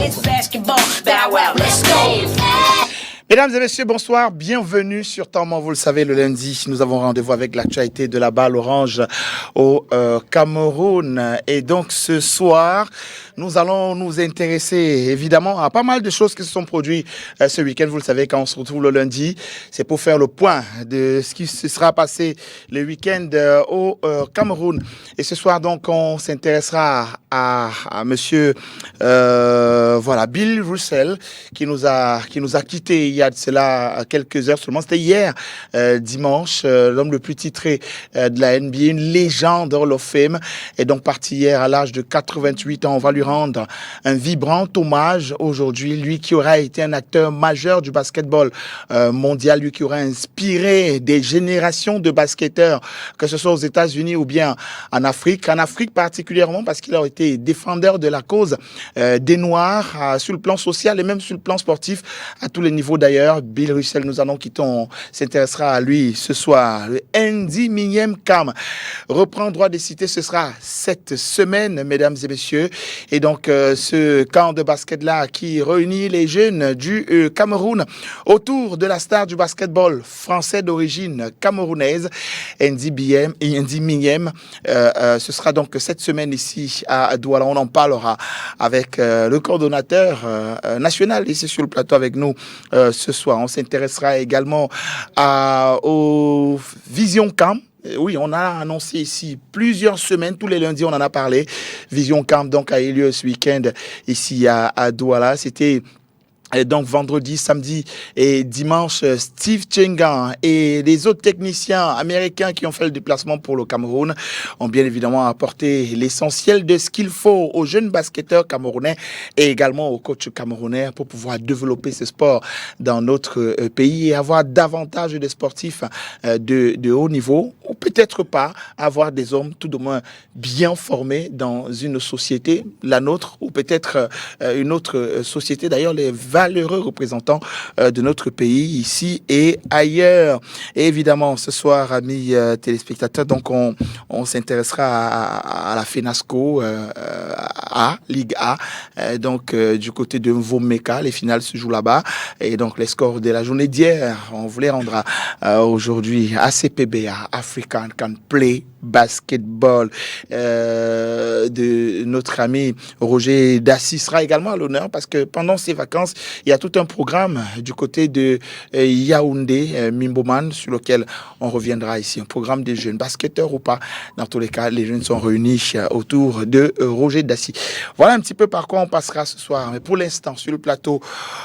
it's basketball. Bow wow, let's go. Mesdames et messieurs, bonsoir, bienvenue sur Temps Mort. Vous le savez, le lundi, nous avons rendez-vous avec l'actualité de la balle orange au Cameroun. Et donc ce soir, nous allons nous intéresser évidemment à pas mal de choses qui se sont produites ce week-end. Vous le savez, quand on se retrouve le lundi, c'est pour faire le point de ce qui se sera passé le week-end au Cameroun. Et ce soir, donc, on s'intéressera à monsieur Bill Russell qui nous a quittés il y a de cela quelques heures seulement. C'était hier, dimanche, l'homme le plus titré de la NBA, une légende Hall of Fame, est donc parti hier à l'âge de 88 ans. On va lui rendre un vibrant hommage aujourd'hui, lui qui aura été un acteur majeur du basketball mondial, lui qui aura inspiré des générations de basketteurs, que ce soit aux États-Unis ou bien en Afrique particulièrement parce qu'il a été défendeur de la cause des Noirs sur le plan social et même sur le plan sportif à tous les niveaux. D'ailleurs, Bill Russell, nous allons quitter, on s'intéressera à lui ce soir. Le Ndie Mingem Kam reprend droit des cités, ce sera cette semaine, mesdames et messieurs. Et donc, ce camp de basket-là qui réunit les jeunes du Cameroun autour de la star du basketball français d'origine camerounaise, Ndie Mingem. Ce sera donc cette semaine ici à Douala. On en parlera avec le coordonnateur national ici sur le plateau avec nous ce soir. On s'intéressera également au Vision Camp. Oui, on a annoncé ici plusieurs semaines, tous les lundis on en a parlé. Vision Camp donc a eu lieu ce week-end ici à Douala. C'était donc vendredi, samedi et dimanche, Steve Tchenga et les autres techniciens américains qui ont fait le déplacement pour le Cameroun ont bien évidemment apporté l'essentiel de ce qu'il faut aux jeunes basketteurs camerounais et également aux coachs camerounais pour pouvoir développer ce sport dans notre pays et avoir davantage de sportifs de haut niveau, ou peut-être pas avoir des hommes tout de moins bien formés dans une société, la nôtre, ou peut-être une autre société. D'ailleurs, les valeureux représentants de notre pays ici et ailleurs. Et évidemment, ce soir, amis téléspectateurs, donc on s'intéressera à la FENASCO Ligue A, du côté de Mvomeka. Les finales se jouent là-bas. Et donc, les scores de la journée d'hier, on vous les rendra aujourd'hui. ACPBA, African Can Play Basketball, de notre ami Roger Dassy sera également à l'honneur parce que pendant ces vacances, il y a tout un programme du côté de Yaoundé, Mimboman, sur lequel on reviendra ici. Un programme des jeunes, basketteurs ou pas. Dans tous les cas, les jeunes sont réunis autour de Roger Dassy. Voilà un petit peu par quoi on passera ce soir. Mais pour l'instant, sur le plateau,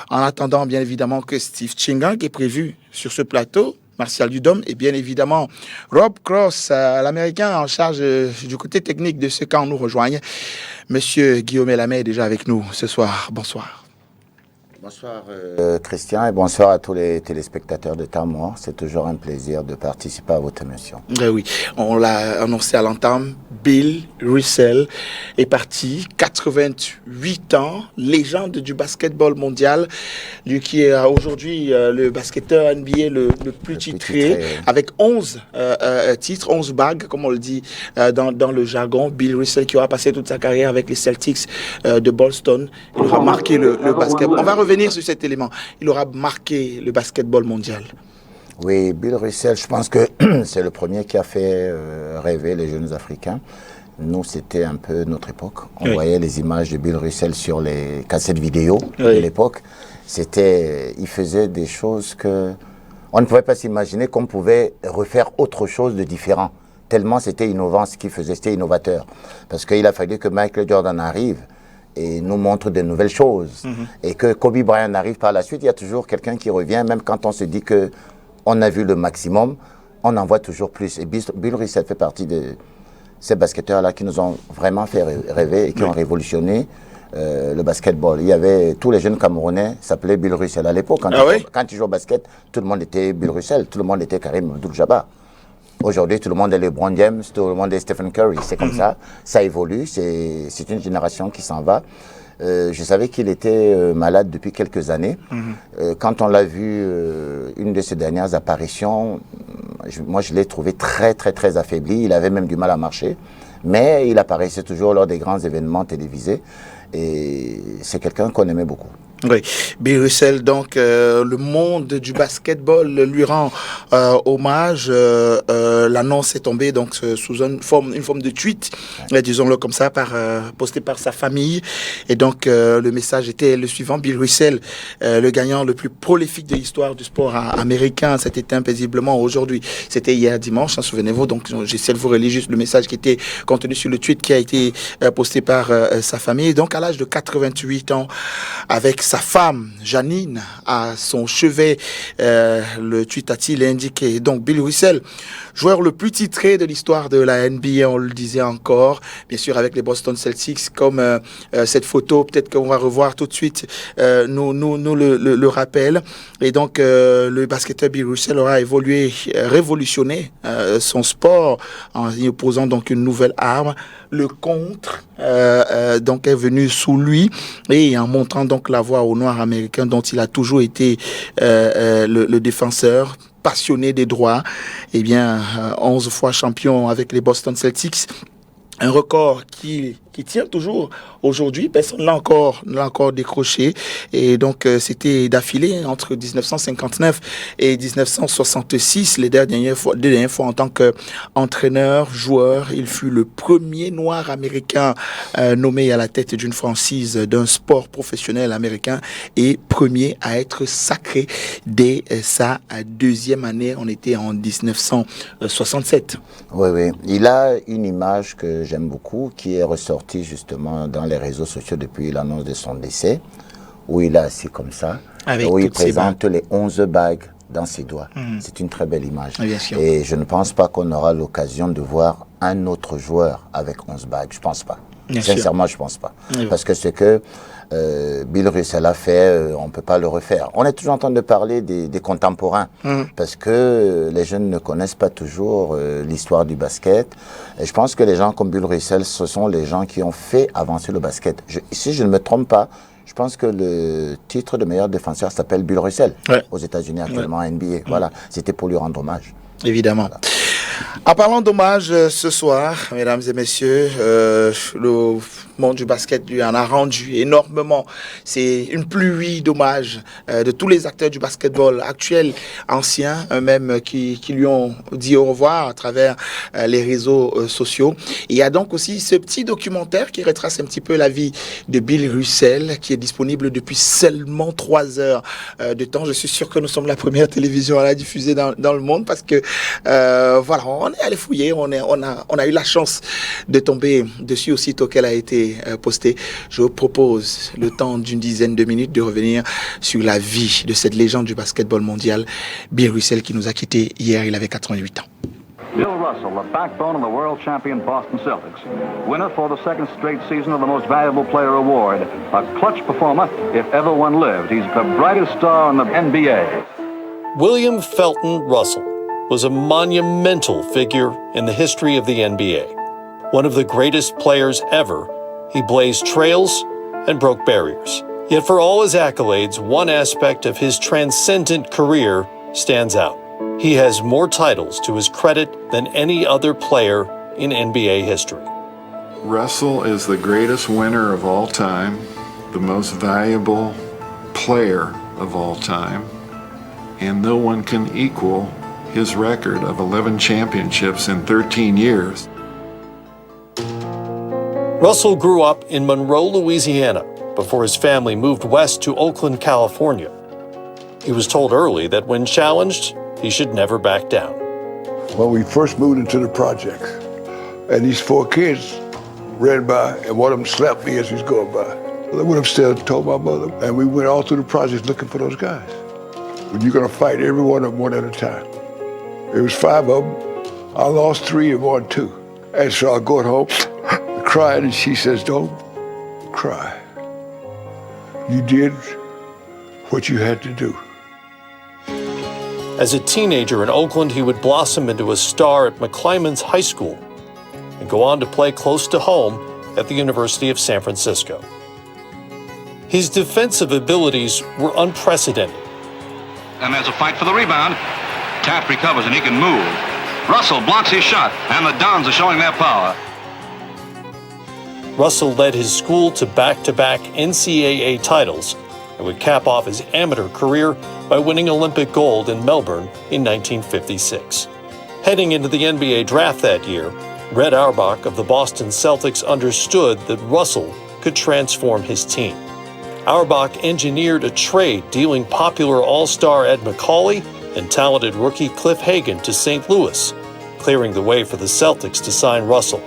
en attendant bien évidemment que Steve Tchenga, qui est prévu sur ce plateau, Martial Dudom et bien évidemment Rob Cross, l'Américain en charge du côté technique de ce camp nous rejoignent. Monsieur Guillaume Elamé est déjà avec nous ce soir. Bonsoir. Bonsoir Christian et bonsoir à tous les téléspectateurs de Temps Mort. C'est toujours un plaisir de participer à votre émission. Oui, on l'a annoncé à l'entame, Bill Russell est parti, 88 ans, légende du basketball mondial, lui qui est aujourd'hui le basketteur NBA le plus titré, avec 11 titres, 11 bagues, comme on le dit dans le jargon. Bill Russell qui aura passé toute sa carrière avec les Celtics de Boston, il aura marqué le basketball. On va revenir sur cet élément. Il aura marqué le basketball mondial. Oui, Bill Russell, je pense que c'est le premier qui a fait rêver les jeunes Africains. Nous, c'était un peu notre époque. On voyait les images de Bill Russell sur les cassettes vidéo de l'époque. Il faisait des choses que on ne pouvait pas s'imaginer qu'on pouvait refaire autre chose de différent. Tellement c'était innovant ce qu'il faisait, c'était innovateur. Parce qu'il a fallu que Michael Jordan arrive et nous montre de nouvelles choses. Et que Kobe Bryant arrive par la suite, il y a toujours quelqu'un qui revient, même quand on se dit qu'on a vu le maximum, on en voit toujours plus. Et Bill Russell fait partie de ces basketteurs-là qui nous ont vraiment fait rêver et qui ont révolutionné le basketball. Il y avait tous les jeunes Camerounais s'appelaient Bill Russell à l'époque. Quand ils jouaient au basket, tout le monde était Bill Russell, tout le monde était Karim Abdul-Jabbar. Aujourd'hui, tout le monde est LeBron James, tout le monde est Stephen Curry. C'est comme ça, ça évolue, c'est une génération qui s'en va. Je savais qu'il était malade depuis quelques années. Quand on l'a vu, une de ses dernières apparitions, moi je l'ai trouvé très très très affaibli. Il avait même du mal à marcher, mais il apparaissait toujours lors des grands événements télévisés. Et c'est quelqu'un qu'on aimait beaucoup. Oui, Bill Russell, donc le monde du basketball lui rend hommage. L'annonce est tombée donc sous une forme de tweet, disons-le comme ça, posté par sa famille. Et donc le message était le suivant: Bill Russell, le gagnant le plus prolifique de l'histoire du sport américain, s'est éteint paisiblement aujourd'hui. C'était hier dimanche, hein, souvenez-vous. Donc j'essaie de vous relire juste le message qui était contenu sur le tweet qui a été posté par sa famille. Donc à l'âge de 88 ans, avec sa femme, Janine, à son chevet, le tweet a-t-il indiqué. Donc, Bill Russell, joueur le plus titré de l'histoire de la NBA, on le disait encore, bien sûr avec les Boston Celtics, comme cette photo, peut-être qu'on va revoir tout de suite, nous le rappelle. Et donc, le basketteur Bill Russell aura révolutionné son sport en y opposant donc une nouvelle arme. Le contre donc est venu sous lui et en montrant donc la voie aux Noirs américains dont il a toujours été le défenseur passionné des droits. Eh bien, 11 fois champion avec les Boston Celtics. Un record qui tient toujours aujourd'hui. Personne ne l'a encore décroché. Et donc, c'était d'affilée entre 1959 et 1966, les deux dernières fois en tant qu'entraîneur, joueur. Il fut le premier noir américain nommé à la tête d'une franchise d'un sport professionnel américain et premier à être sacré dès sa deuxième année. On était en 1967. Oui. Il a une image que j'aime beaucoup, qui est ressortie justement dans les réseaux sociaux depuis l'annonce de son décès, où il est assis comme ça, où il présente les 11 bagues dans ses doigts. C'est une très belle image. Bien sûr. Et je ne pense pas qu'on aura l'occasion de voir un autre joueur avec 11 bagues. Je ne pense pas. Sincèrement, je ne pense pas. Parce que ce que Bill Russell a fait, on ne peut pas le refaire. On est toujours en train de parler des contemporains, parce que les jeunes ne connaissent pas toujours l'histoire du basket. Et je pense que les gens comme Bill Russell, ce sont les gens qui ont fait avancer le basket. Si je ne me trompe pas, je pense que le titre de meilleur défenseur s'appelle Bill Russell aux États-Unis actuellement à NBA. Voilà, c'était pour lui rendre hommage. Évidemment. Voilà. En parlant d'hommage ce soir, mesdames et messieurs, le monde du basket lui en a rendu énormément. C'est une pluie d'hommages de tous les acteurs du basketball actuels, anciens, eux-mêmes qui lui ont dit au revoir à travers les réseaux sociaux. Et il y a donc aussi ce petit documentaire qui retrace un petit peu la vie de Bill Russell, qui est disponible depuis seulement 3 heures de temps. Je suis sûr que nous sommes la première télévision à la diffuser dans le monde parce que voilà, on est allé fouiller, on a eu la chance de tomber dessus aussitôt qu'elle a été postée. Je vous propose, le temps d'une dizaine de minutes, de revenir sur la vie de cette légende du basketball mondial, Bill Russell, qui nous a quittés hier, il avait 88 ans. Bill Russell, the backbone of the world champion Boston Celtics. Winner for the second straight season of the Most Valuable Player Award. A clutch performer, if ever one lived. He's the brightest star in the NBA. William Felton Russell was a monumental figure in the history of the NBA. One of the greatest players ever, he blazed trails and broke barriers. Yet for all his accolades, one aspect of his transcendent career stands out. He has more titles to his credit than any other player in NBA history. Russell is the greatest winner of all time, the most valuable player of all time, and no one can equal his record of 11 championships in 13 years. Russell grew up in Monroe, Louisiana, before his family moved west to Oakland, California. He was told early that when challenged, he should never back down. When we first moved into the projects, and these 4 kids ran by, and one of them slapped me as he was going by. I went upstairs and told my mother, and we went all through the projects looking for those guys. But you're gonna fight every one of them one at a time. It was 5 of them. I lost 3 and won 2. And so I go home, crying, and she says, "Don't cry. You did what you had to do." As a teenager in Oakland, he would blossom into a star at McClymonds High School and go on to play close to home at the University of San Francisco. His defensive abilities were unprecedented. And there's a fight for the rebound. Taft recovers and he can move. Russell blocks his shot, and the Dons are showing their power. Russell led his school to back-to-back NCAA titles and would cap off his amateur career by winning Olympic gold in Melbourne in 1956. Heading into the NBA draft that year, Red Auerbach of the Boston Celtics understood that Russell could transform his team. Auerbach engineered a trade dealing popular all-star Ed Macauley and talented rookie Cliff Hagan to St. Louis, clearing the way for the Celtics to sign Russell.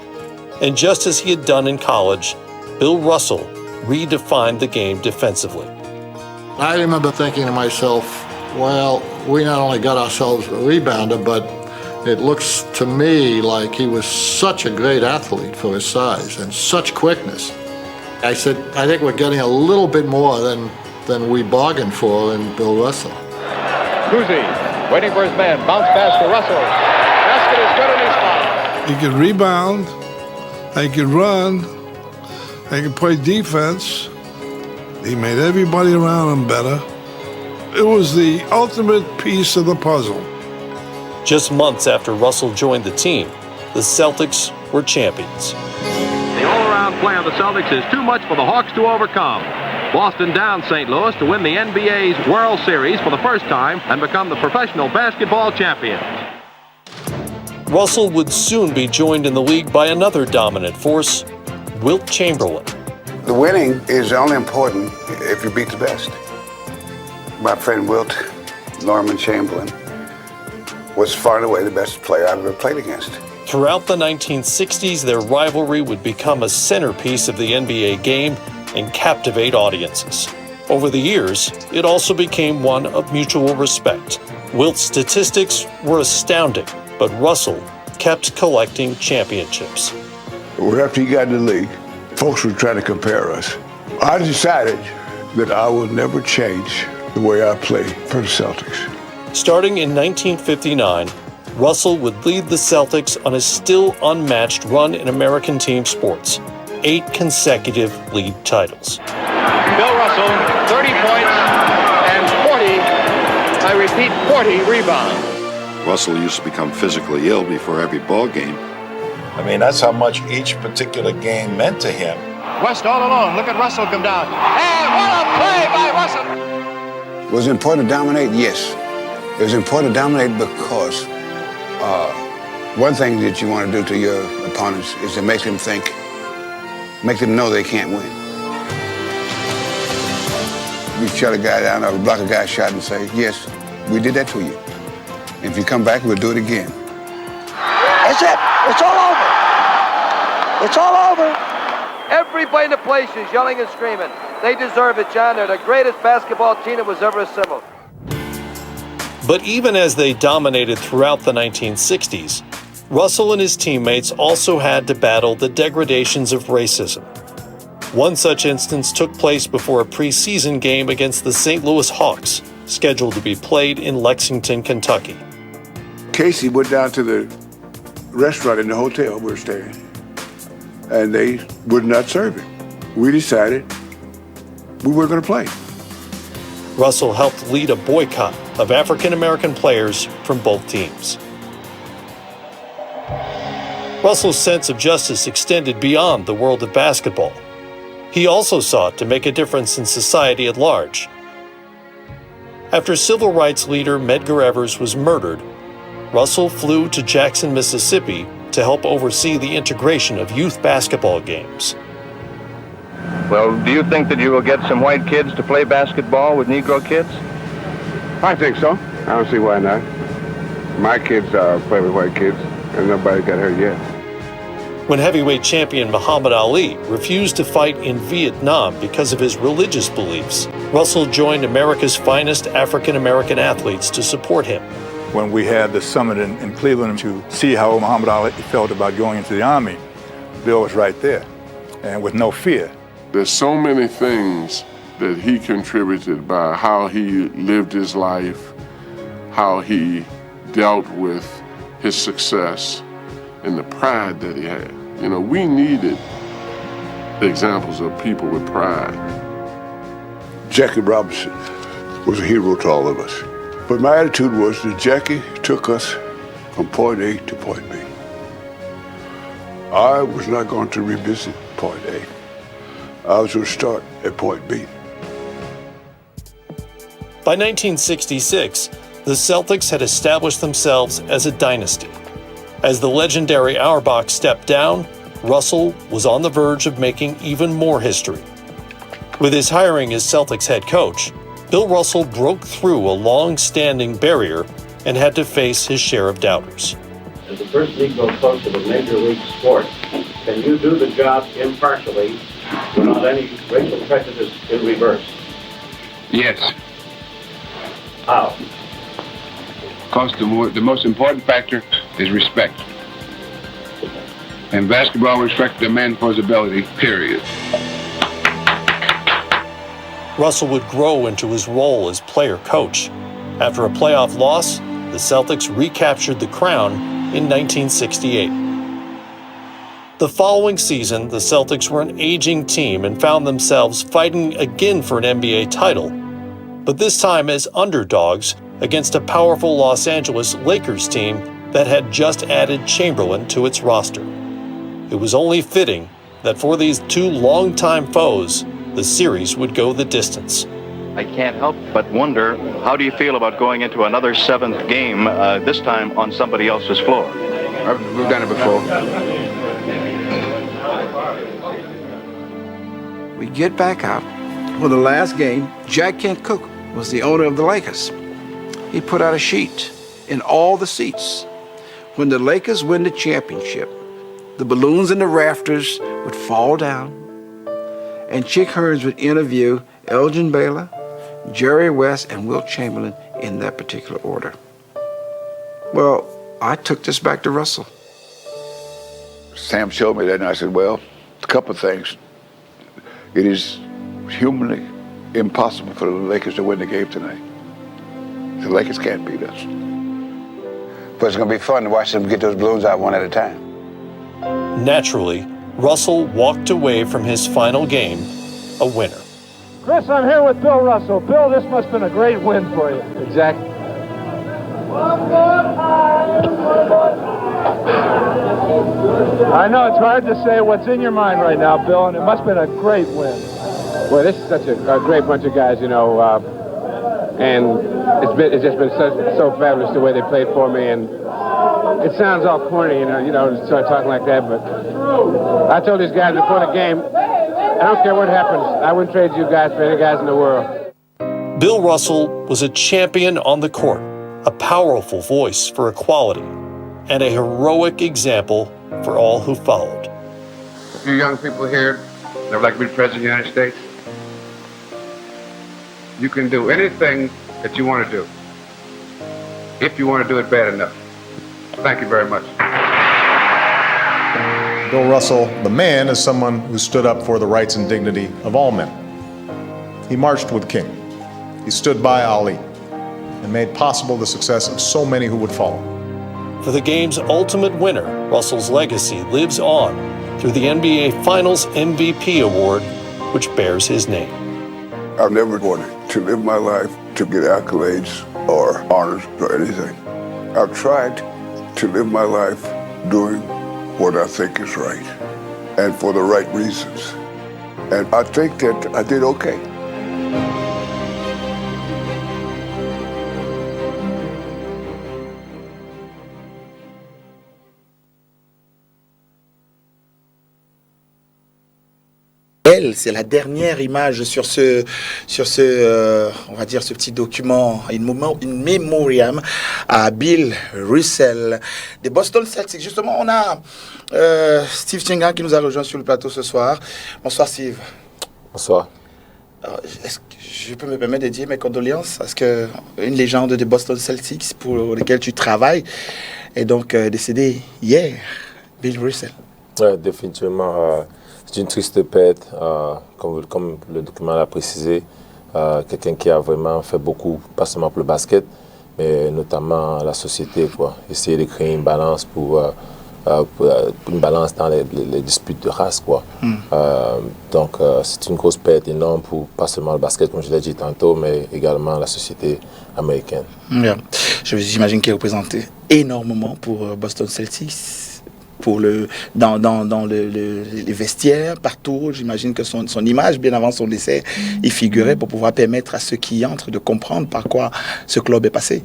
And just as he had done in college, Bill Russell redefined the game defensively. I remember thinking to myself, well, we not only got ourselves a rebounder, but it looks to me like he was such a great athlete for his size and such quickness. I said, I think we're getting a little bit more than we bargained for in Bill Russell. Cousy, waiting for his man, bounce pass to Russell. Basket is good and he's fouled. He could rebound, he could run, he could play defense. He made everybody around him better. It was the ultimate piece of the puzzle. Just months after Russell joined the team, the Celtics were champions. The all-around play of the Celtics is too much for the Hawks to overcome. Boston downs St. Louis to win the NBA's World Series for the first time and become the professional basketball champions. Russell would soon be joined in the league by another dominant force, Wilt Chamberlain. The winning is only important if you beat the best. My friend Wilt Norman Chamberlain was far and away the best player I've ever played against. Throughout the 1960s, their rivalry would become a centerpiece of the NBA game and captivate audiences. Over the years, it also became one of mutual respect. Wilt's statistics were astounding, but Russell kept collecting championships. Well, after he got in the league, folks were trying to compare us. I decided that I will never change the way I play for the Celtics. Starting in 1959, Russell would lead the Celtics on a still unmatched run in American team sports, 8 consecutive league titles. Bill Russell, 30 points and 40 rebounds. Russell used to become physically ill before every ball game. I mean, that's how much each particular game meant to him. West all alone. Look at Russell come down. And what a play by Russell! Was it important to dominate? Yes. It was important to dominate because one thing that you want to do to your opponents is to make them think, make them know they can't win. You shut a guy down or block a guy's shot and say, yes, we did that to you. If you come back, we'll do it again. That's it. It's all over. It's all over. Everybody in the place is yelling and screaming. They deserve it, John. They're the greatest basketball team that was ever assembled. But even as they dominated throughout the 1960s, Russell and his teammates also had to battle the degradations of racism. One such instance took place before a preseason game against the St. Louis Hawks, scheduled to be played in Lexington, Kentucky. Casey went down to the restaurant in the hotel we were staying, and they would not serve him. We decided we weren't going to play. Russell helped lead a boycott of African-American players from both teams. Russell's sense of justice extended beyond the world of basketball. He also sought to make a difference in society at large. After civil rights leader Medgar Evers was murdered, Russell flew to Jackson, Mississippi to help oversee the integration of youth basketball games. Well, do you think that you will get some white kids to play basketball with Negro kids? I think so. I don't see why not. My kids play with white kids, and nobody got hurt yet. When heavyweight champion Muhammad Ali refused to fight in Vietnam because of his religious beliefs, Russell joined America's finest African-American athletes to support him. When we had the summit in Cleveland to see how Muhammad Ali felt about going into the Army, Bill was right there, and with no fear. There's so many things that he contributed by how he lived his life, how he dealt with his success, and the pride that he had. You know, we needed examples of people with pride. Jackie Robinson was a hero to all of us. But my attitude was that Jackie took us from point A to point B. I was not going to revisit point A. I was going to start at point B. By 1966, the Celtics had established themselves as a dynasty. As the legendary Auerbach stepped down, Russell was on the verge of making even more history. With his hiring as Celtics head coach, Bill Russell broke through a long-standing barrier and had to face his share of doubters. As the first Negro coach of a major league sport, can you do the job impartially without any racial prejudice in reverse? Yes. How? Because the most important factor is respect. And basketball respects a man for his ability, period. Russell would grow into his role as player-coach. After a playoff loss, the Celtics recaptured the crown in 1968. The following season, the Celtics were an aging team and found themselves fighting again for an NBA title, but this time as underdogs against a powerful Los Angeles Lakers team that had just added Chamberlain to its roster. It was only fitting that for these two longtime foes, the series would go the distance. I can't help but wonder, how do you feel about going into another seventh game, this time on somebody else's floor? We've done it before. We get back out. For the last game, Jack Kent Cooke was the owner of the Lakers. He put out a sheet in all the seats. When the Lakers win the championship, the balloons in the rafters would fall down, and Chick Hearns would interview Elgin Baylor, Jerry West, and Wilt Chamberlain in that particular order. Well, I took this back to Russell. Sam showed me that, and I said, well, a couple of things. It is humanly impossible for the Lakers to win the game tonight. The Lakers can't beat us. But it's going to be fun to watch them get those balloons out one at a time. Naturally, Russell walked away from his final game a winner. Chris, I'm here with Bill Russell. Bill, this must have been a great win for you. Exactly. I know it's hard to say what's in your mind right now, Bill, and it must have been a great win. Well, this is such a great bunch of guys, you know, and it's just been so fabulous the way they played for me, and it sounds all corny, you know, to start talking like that, but I told these guys before the game, I don't care what happens, I wouldn't trade you guys for any guys in the world. Bill Russell was a champion on the court, a powerful voice for equality, and a heroic example for all who followed. A few young people here that would like to be president of the United States. You can do anything that you want to do, if you want to do it bad enough. Thank you very much. Bill Russell, the man, is someone who stood up for the rights and dignity of all men. He marched with King. He stood by Ali and made possible the success of so many who would follow. For the game's ultimate winner, Russell's legacy lives on through the NBA Finals MVP award, which bears his name. I've never wanted to live my life to get accolades or honors or anything. I've tried to live my life doing what I think is right and for the right reasons. And I think that I did okay. C'est la dernière image sur ce on va dire ce petit document, in memoriam à Bill Russell des Boston Celtics. Justement, on a Steve Chengan qui nous a rejoint sur le plateau ce soir. Bonsoir Steve. Bonsoir. Alors, est-ce que je peux me permettre de dire mes condoléances parce que une légende des Boston Celtics pour lesquels tu travailles est donc décédé hier, Bill Russell. Ouais, définitivement. C'est une triste perte, comme le document l'a précisé. Quelqu'un qui a vraiment fait beaucoup, pas seulement pour le basket, mais notamment la société, quoi. Essayer de créer une balance pour une balance dans les disputes de race, quoi. Donc c'est une grosse perte énorme pour pas seulement le basket, comme je l'ai dit tantôt, mais également la société américaine. Yeah. J'imagine qu'il représentait énormément pour Boston Celtics. dans les vestiaires, partout. J'imagine que son image, bien avant son décès, il figurait pour pouvoir permettre à ceux qui y entrent de comprendre par quoi ce club est passé.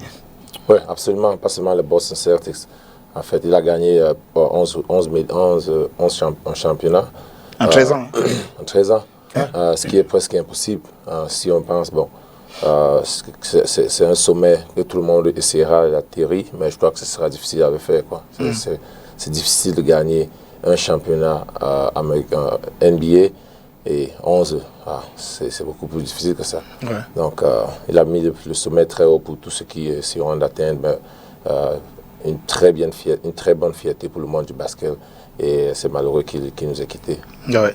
Oui, absolument. Pas seulement le Boston Celtics. En fait, il a gagné 11 championnats. En 13 ans. En 13 ans. Ce qui est presque impossible si on pense, c'est un sommet que tout le monde essaiera d'atterrir, mais je crois que ce sera difficile à le faire, quoi. C'est difficile de gagner un championnat américain NBA et 11, c'est beaucoup plus difficile que ça. Ouais. Donc, il a mis le sommet très haut pour tous ceux qui essaieront d'atteindre une très bonne fierté pour le monde du basket. Et c'est malheureux qu'il nous ait quittés. Ouais,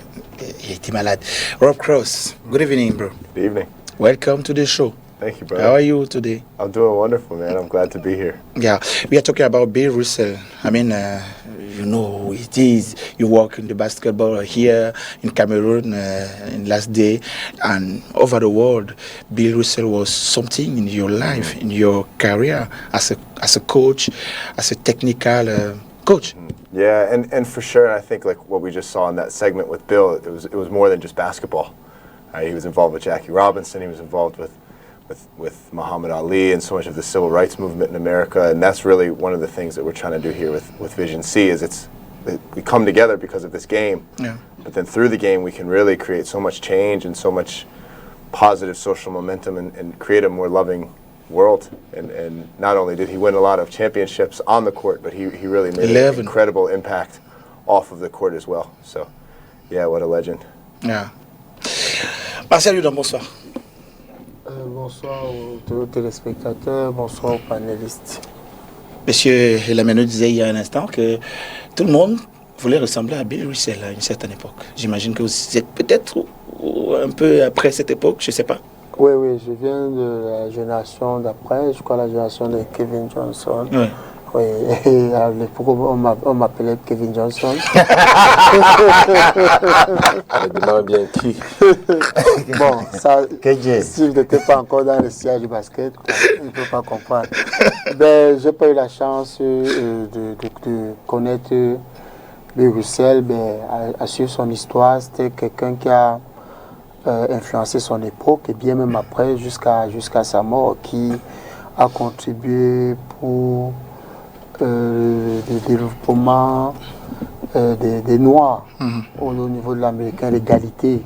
il était malade. Rob Cross, good evening, bro. Good evening. Welcome to the show. Thank you, brother. How are you today? I'm doing wonderful, man. I'm glad to be here. Yeah, we are talking about Bill Russell. I mean, you know who it is. You work in the basketball here in Cameroon in last day and over the world. Bill Russell was something in your life, in your career as a coach, as a technical coach. Yeah, and for sure, I think like what we just saw in that segment with Bill, it was more than just basketball. He was involved with Jackie Robinson. He was involved with Muhammad Ali and so much of the civil rights movement in America. And that's really one of the things that we're trying to do here with Vision C is we come together because of this game. Yeah. But then through the game, we can really create so much change and so much positive social momentum and create a more loving world. And not only did he win a lot of championships on the court, but he really made an incredible impact off of the court as well. So, yeah, what a legend. Yeah. Marcel Hudon, bonsoir. Bonsoir aux téléspectateurs, bonsoir aux panélistes. Monsieur Lameno disait il y a un instant que tout le monde voulait ressembler à Bill Russell à une certaine époque. J'imagine que vous êtes peut-être un peu après cette époque, je ne sais pas. Oui, je viens de la génération d'après, je crois la génération de Kevin Johnson. Oui. Oui, et à l'époque, on m'appelait Kevin Johnson. Demande bien qui. Bon, ça, si je n'étais pas encore dans le siège du basket, je ne peux pas comprendre. Ben, j'ai pas eu la chance de connaître Bill Russell, à suivre son histoire. C'était quelqu'un qui a influencé son époque, et bien même après, jusqu'à sa mort, qui a contribué pour le développement des Noirs au niveau de l'Américain, l'égalité.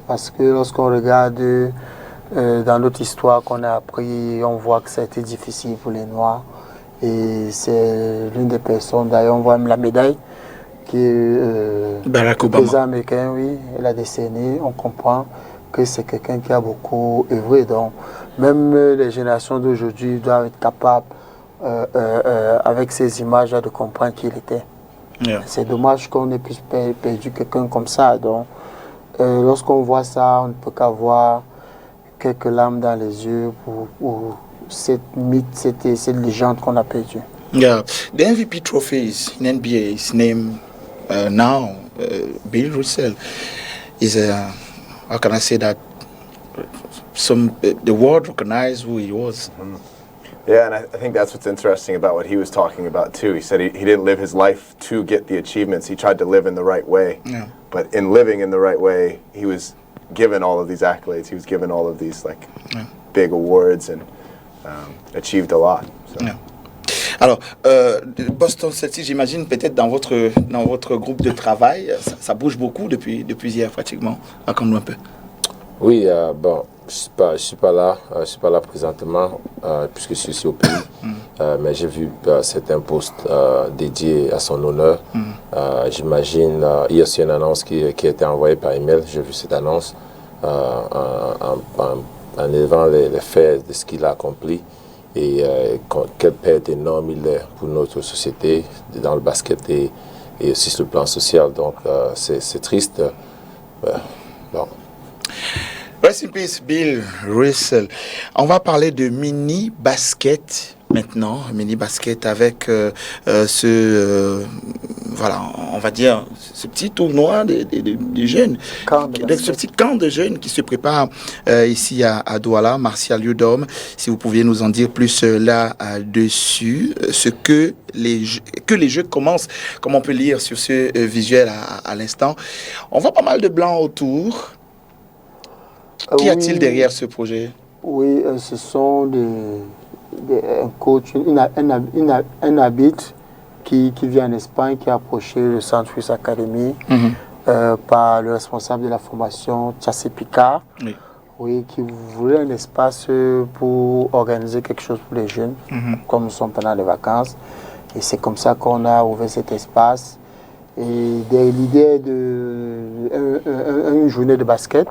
Parce que lorsqu'on regarde dans notre histoire qu'on a appris, on voit que ça a été difficile pour les Noirs. Et c'est l'une des personnes, d'ailleurs on voit même la médaille, qui est Barack Obama. président américain, oui, il a décerné, on comprend que c'est quelqu'un qui a beaucoup œuvré. Donc même les générations d'aujourd'hui doivent être capables avec ces images-là de comprendre qui il était. Yeah. C'est dommage qu'on ait pu perdu quelqu'un comme ça. Donc, lorsqu'on voit ça, on ne peut qu'avoir quelques larmes dans les yeux pour cette mythe, cette légende qu'on a perdue. Yeah, the MVP trophies in NBA is named now Bill Russell. Is how can I say that? The world recognized who he was. Yeah, and I think that's what's interesting about what he was talking about too. He said he didn't live his life to get the achievements. He tried to live in the right way. Yeah. But in living in the right way, he was given all of these accolades. He was given all of these big awards and achieved a lot. So. Yeah. Alors, Boston Celtics, j'imagine peut-être dans votre groupe de travail, ça bouge beaucoup depuis hier pratiquement. Raconte-nous un peu. Oui, bon, je suis pas là présentement puisque je suis ici au pays, mais j'ai vu certains posts dédiés à son honneur. J'imagine, il y a aussi une annonce qui a été envoyée par email. J'ai vu cette annonce en élevant les faits de ce qu'il a accompli et quelle perte énorme il est pour notre société dans le basket et aussi sur le plan social. Donc c'est triste. Bon. Rest in peace, Bill Russell. On va parler de mini basket maintenant, mini basket, avec voilà, on va dire, ce petit tournoi des jeunes, ce petit camp de jeunes qui se prépare ici à Douala. Martial Yudom, si vous pouviez nous en dire plus là-dessus, ce que les jeux commencent, comme on peut lire sur ce visuel à l'instant. On voit pas mal de blancs autour. Qu'y a-t-il derrière ce projet? Oui, ce sont un coach, un habit qui vient en Espagne, qui a approché le Centre Fus Academy par le responsable de la formation, Tchassé Picard, qui voulait un espace pour organiser quelque chose pour les jeunes, comme nous sommes pendant les vacances. Et c'est comme ça qu'on a ouvert cet espace. Et l'idée d'une journée de basket.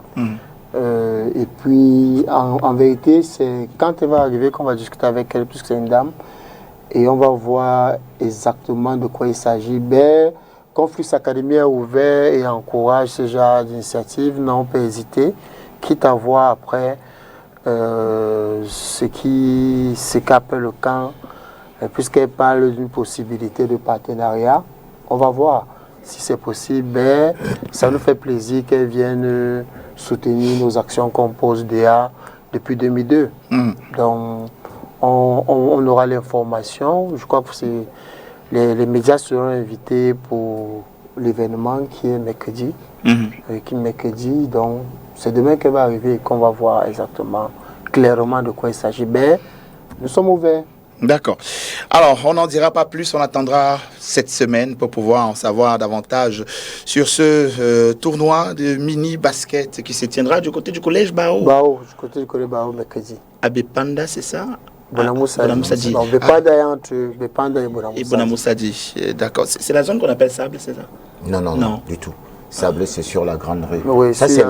Et puis, en vérité, c'est quand elle va arriver qu'on va discuter avec elle, puisque c'est une dame, et on va voir exactement de quoi il s'agit. Quand Flux Academy a ouvert et encourage ce genre d'initiative, non, on peut hésiter, quitte à voir après ce qu'appelle le camp, puisqu'elle parle d'une possibilité de partenariat. On va voir si c'est possible. Ça nous fait plaisir qu'elle vienne soutenir nos actions qu'on pose déjà depuis 2002. Donc, on aura l'information. Je crois que les médias seront invités pour l'événement qui est mercredi. Donc, c'est demain qu'elle va arriver et qu'on va voir exactement, clairement de quoi il s'agit. Nous sommes ouverts. D'accord. Alors, on n'en dira pas plus, on attendra cette semaine pour pouvoir en savoir davantage sur ce tournoi de mini-basket qui se tiendra du côté du collège Bao. Du côté du collège Bao, mercredi. À Bepanda, c'est ça? Bonamoussadi. Non, Bepanda est entre Bepanda et Bonamoussadi. Et Bonamoussadi, d'accord. C'est la zone qu'on appelle Sable, c'est ça? Non, du tout. Sable, c'est sur la grande rue. Oui, ça, c'est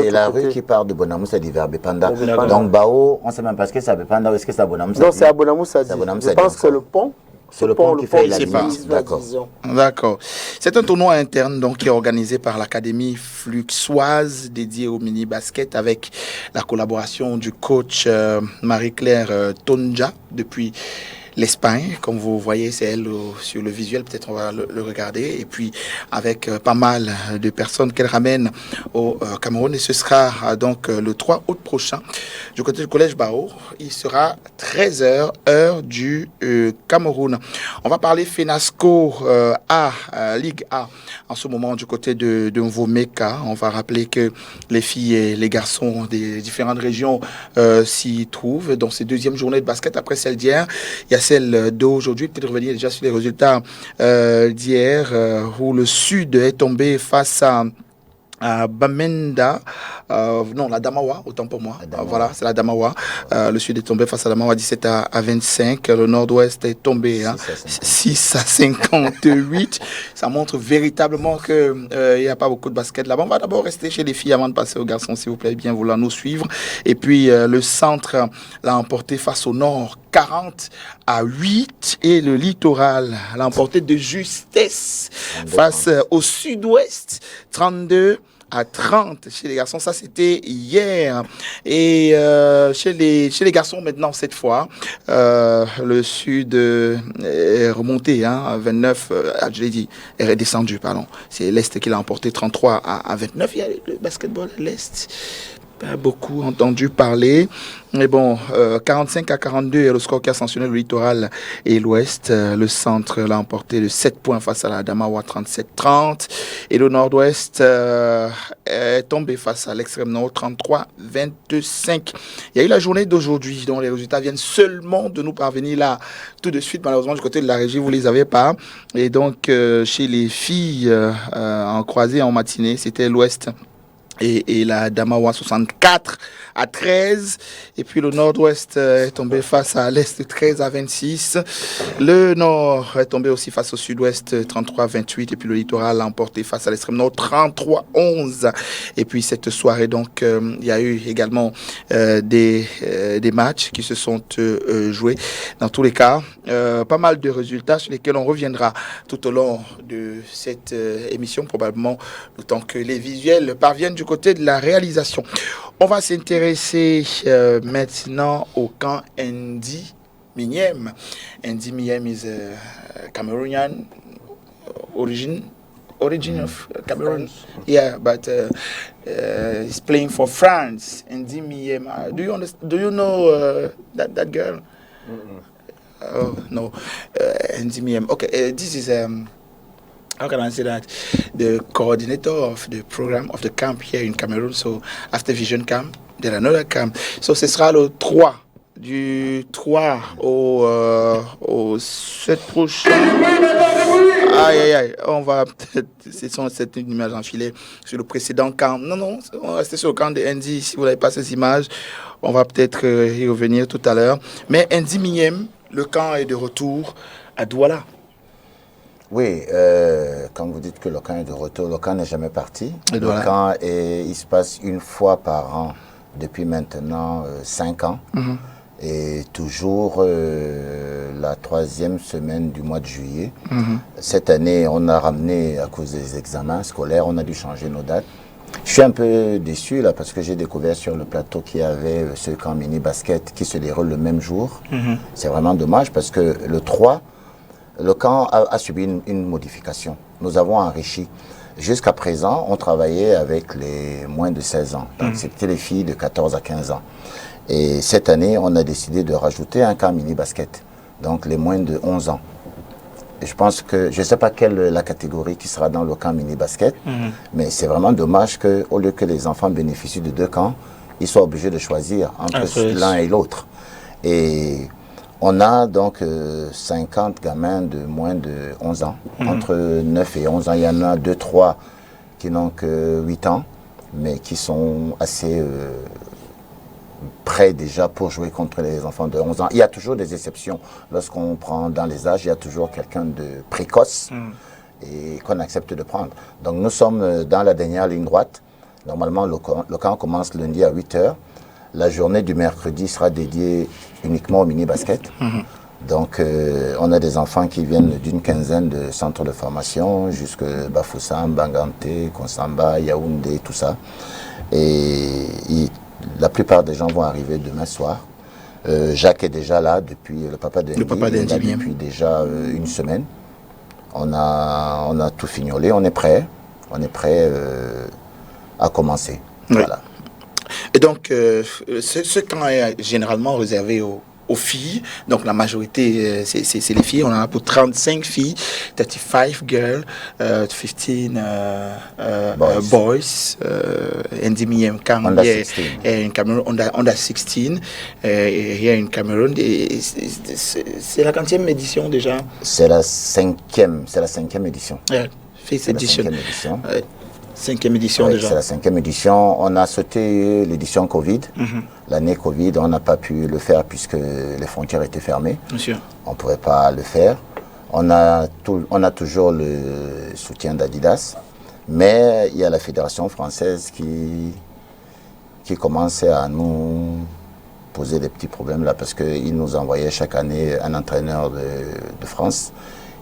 la rue qui part de Bonamoussadi vers Bepanda. Donc, Bao, on ne sait même pas ce que c'est à Bepanda ou est-ce que c'est à Bonamoussadi? Non, c'est à Bonamoussadi. Je pense que c'est le pont. C'est le pont qui fait la limite. D'accord. C'est un tournoi interne donc, qui est organisé par l'Académie Fluxoise dédiée au mini-basket avec la collaboration du coach Marie-Claire Tonja depuis l'Espagne. Comme vous voyez, c'est elle sur le visuel, peut-être on va le regarder. Et puis avec pas mal de personnes qu'elle ramène au Cameroun. Et ce sera donc le 3 août prochain du côté du collège Bao. Il sera 13h, heure du Cameroun. On va parler FENASCO Ligue A en ce moment du côté de Mvomeka. On va rappeler que les filles et les garçons des différentes régions s'y trouvent dans ces deuxièmes journées de basket après celle d'hier. Il y a celle d'aujourd'hui, peut-être revenir déjà sur les résultats d'hier où le Sud est tombé face à Bamenda, la Damawa, autant pour moi. Voilà, c'est la Damawa. Le Sud est tombé face à la Damawa 17 à 25. Le Nord-Ouest est tombé 6 à 58. Ça montre véritablement qu'il n'y a pas beaucoup de basket là-bas. On va d'abord rester chez les filles avant de passer aux garçons, s'il vous plaît, bien vouloir nous suivre. Et puis le Centre l'a emporté face au Nord 40 à 8 et le Littoral l'a emporté de justesse face au Sud-Ouest 32 à 30 chez les garçons. Ça, c'était hier. Et chez les garçons, maintenant, cette fois, le Sud est remonté à 29. Je l'ai dit, est redescendu, pardon. C'est l'Est qui l'a emporté 33 à 29. Il y a le basketball à l'Est. Pas beaucoup entendu parler. Mais bon, 45 à 42 est le score qui a sanctionné le Littoral et l'Ouest. Le Centre l'a emporté de 7 points face à la Damawa 37-30. Et le Nord-Ouest est tombé face à l'Extrême Nord 33-25. Il y a eu la journée d'aujourd'hui dont les résultats viennent seulement de nous parvenir là tout de suite. Malheureusement, du côté de la régie, vous ne les avez pas. Et donc, chez les filles en croisée en matinée, c'était l'Ouest et la Damawa 64 à 13. Et puis le Nord-Ouest est tombé face à l'Est 13 à 26. Le Nord est tombé aussi face au Sud-Ouest 33 à 28. Et puis le Littoral l'a emporté face à l'Extrême Nord 33 à 11. Et puis cette soirée, donc, il y a eu également des matchs qui se sont joués. Dans tous les cas, pas mal de résultats sur lesquels on reviendra tout au long de cette émission, probablement, autant que les visuels parviennent du côté de la réalisation. On va s'intéresser maintenant au camp Ndi Mignem. Andy Mignem is a Cameroonian origin of Cameroon. Yeah, but he's playing for France. Andy Mignem. Do you know that girl? Oh no, Andy Mignem. Okay, this is how can I say that? The coordinator of the program of the camp here in Cameroon. So after Vision Camp, there are another camp. So ce sera le 3. Du 3 au 7 prochain. Aïe, on va peut-être. C'est une image enfilée sur le précédent camp. Non, on va rester sur le camp de Andy. Si vous n'avez pas ces images, on va peut-être y revenir tout à l'heure. Mais Andy Mignem, le camp est de retour à Douala. Oui, quand vous dites que le camp est de retour, le camp n'est jamais parti. Le camp, il se passe une fois par an depuis maintenant 5 ans. Et toujours la 3e semaine du mois de juillet. Cette année, on a ramené, à cause des examens scolaires, on a dû changer nos dates. Je suis un peu déçu là parce que j'ai découvert sur le plateau qu'il y avait ce camp mini-basket qui se déroule le même jour. C'est vraiment dommage parce que le 3, le camp a subi une modification. Nous avons enrichi. Jusqu'à présent, on travaillait avec les moins de 16 ans. Donc c'était les filles de 14 à 15 ans. Et cette année, on a décidé de rajouter un camp mini-basket, donc les moins de 11 ans. Et je pense que, je ne sais pas quelle est la catégorie qui sera dans le camp mini-basket, mais c'est vraiment dommage qu'au lieu que les enfants bénéficient de 2 camps, ils soient obligés de choisir entre l'un et l'autre. Et on a donc 50 gamins de moins de 11 ans, entre 9 et 11 ans. Il y en a 2-3 qui n'ont que 8 ans, mais qui sont assez prêts déjà pour jouer contre les enfants de 11 ans. Il y a toujours des exceptions. Lorsqu'on prend dans les âges, il y a toujours quelqu'un de précoce et qu'on accepte de prendre. Donc nous sommes dans la dernière ligne droite. Normalement, le camp commence lundi à 8 h. La journée du mercredi sera dédiée uniquement au mini-basket. Donc, on a des enfants qui viennent d'une quinzaine de centres de formation, jusque Bafoussam, Banganté, Konsamba, Yaoundé, tout ça. Et la plupart des gens vont arriver demain soir. Jacques est déjà là depuis, le papa d'Andy, depuis déjà une semaine. On a tout fignolé, on est prêt à commencer. Voilà. Et donc, ce camp est généralement réservé aux filles. Donc, la majorité, c'est les filles. On en a pour 35 filles, 35 girls, 15 boys. Andy Mignem camp here in Cameroon, under 16 here in Cameroon. C'est la 40e édition déjà. C'est la 5e édition. Yeah, 5th edition. 5e édition déjà. C'est la 5e édition. On a sauté l'édition Covid. L'année Covid, on n'a pas pu le faire puisque les frontières étaient fermées. Monsieur. On ne pouvait pas le faire. On a toujours le soutien d'Adidas. Mais il y a la Fédération française qui commençait à nous poser des petits problèmes là parce qu'ils nous envoyaient chaque année un entraîneur de France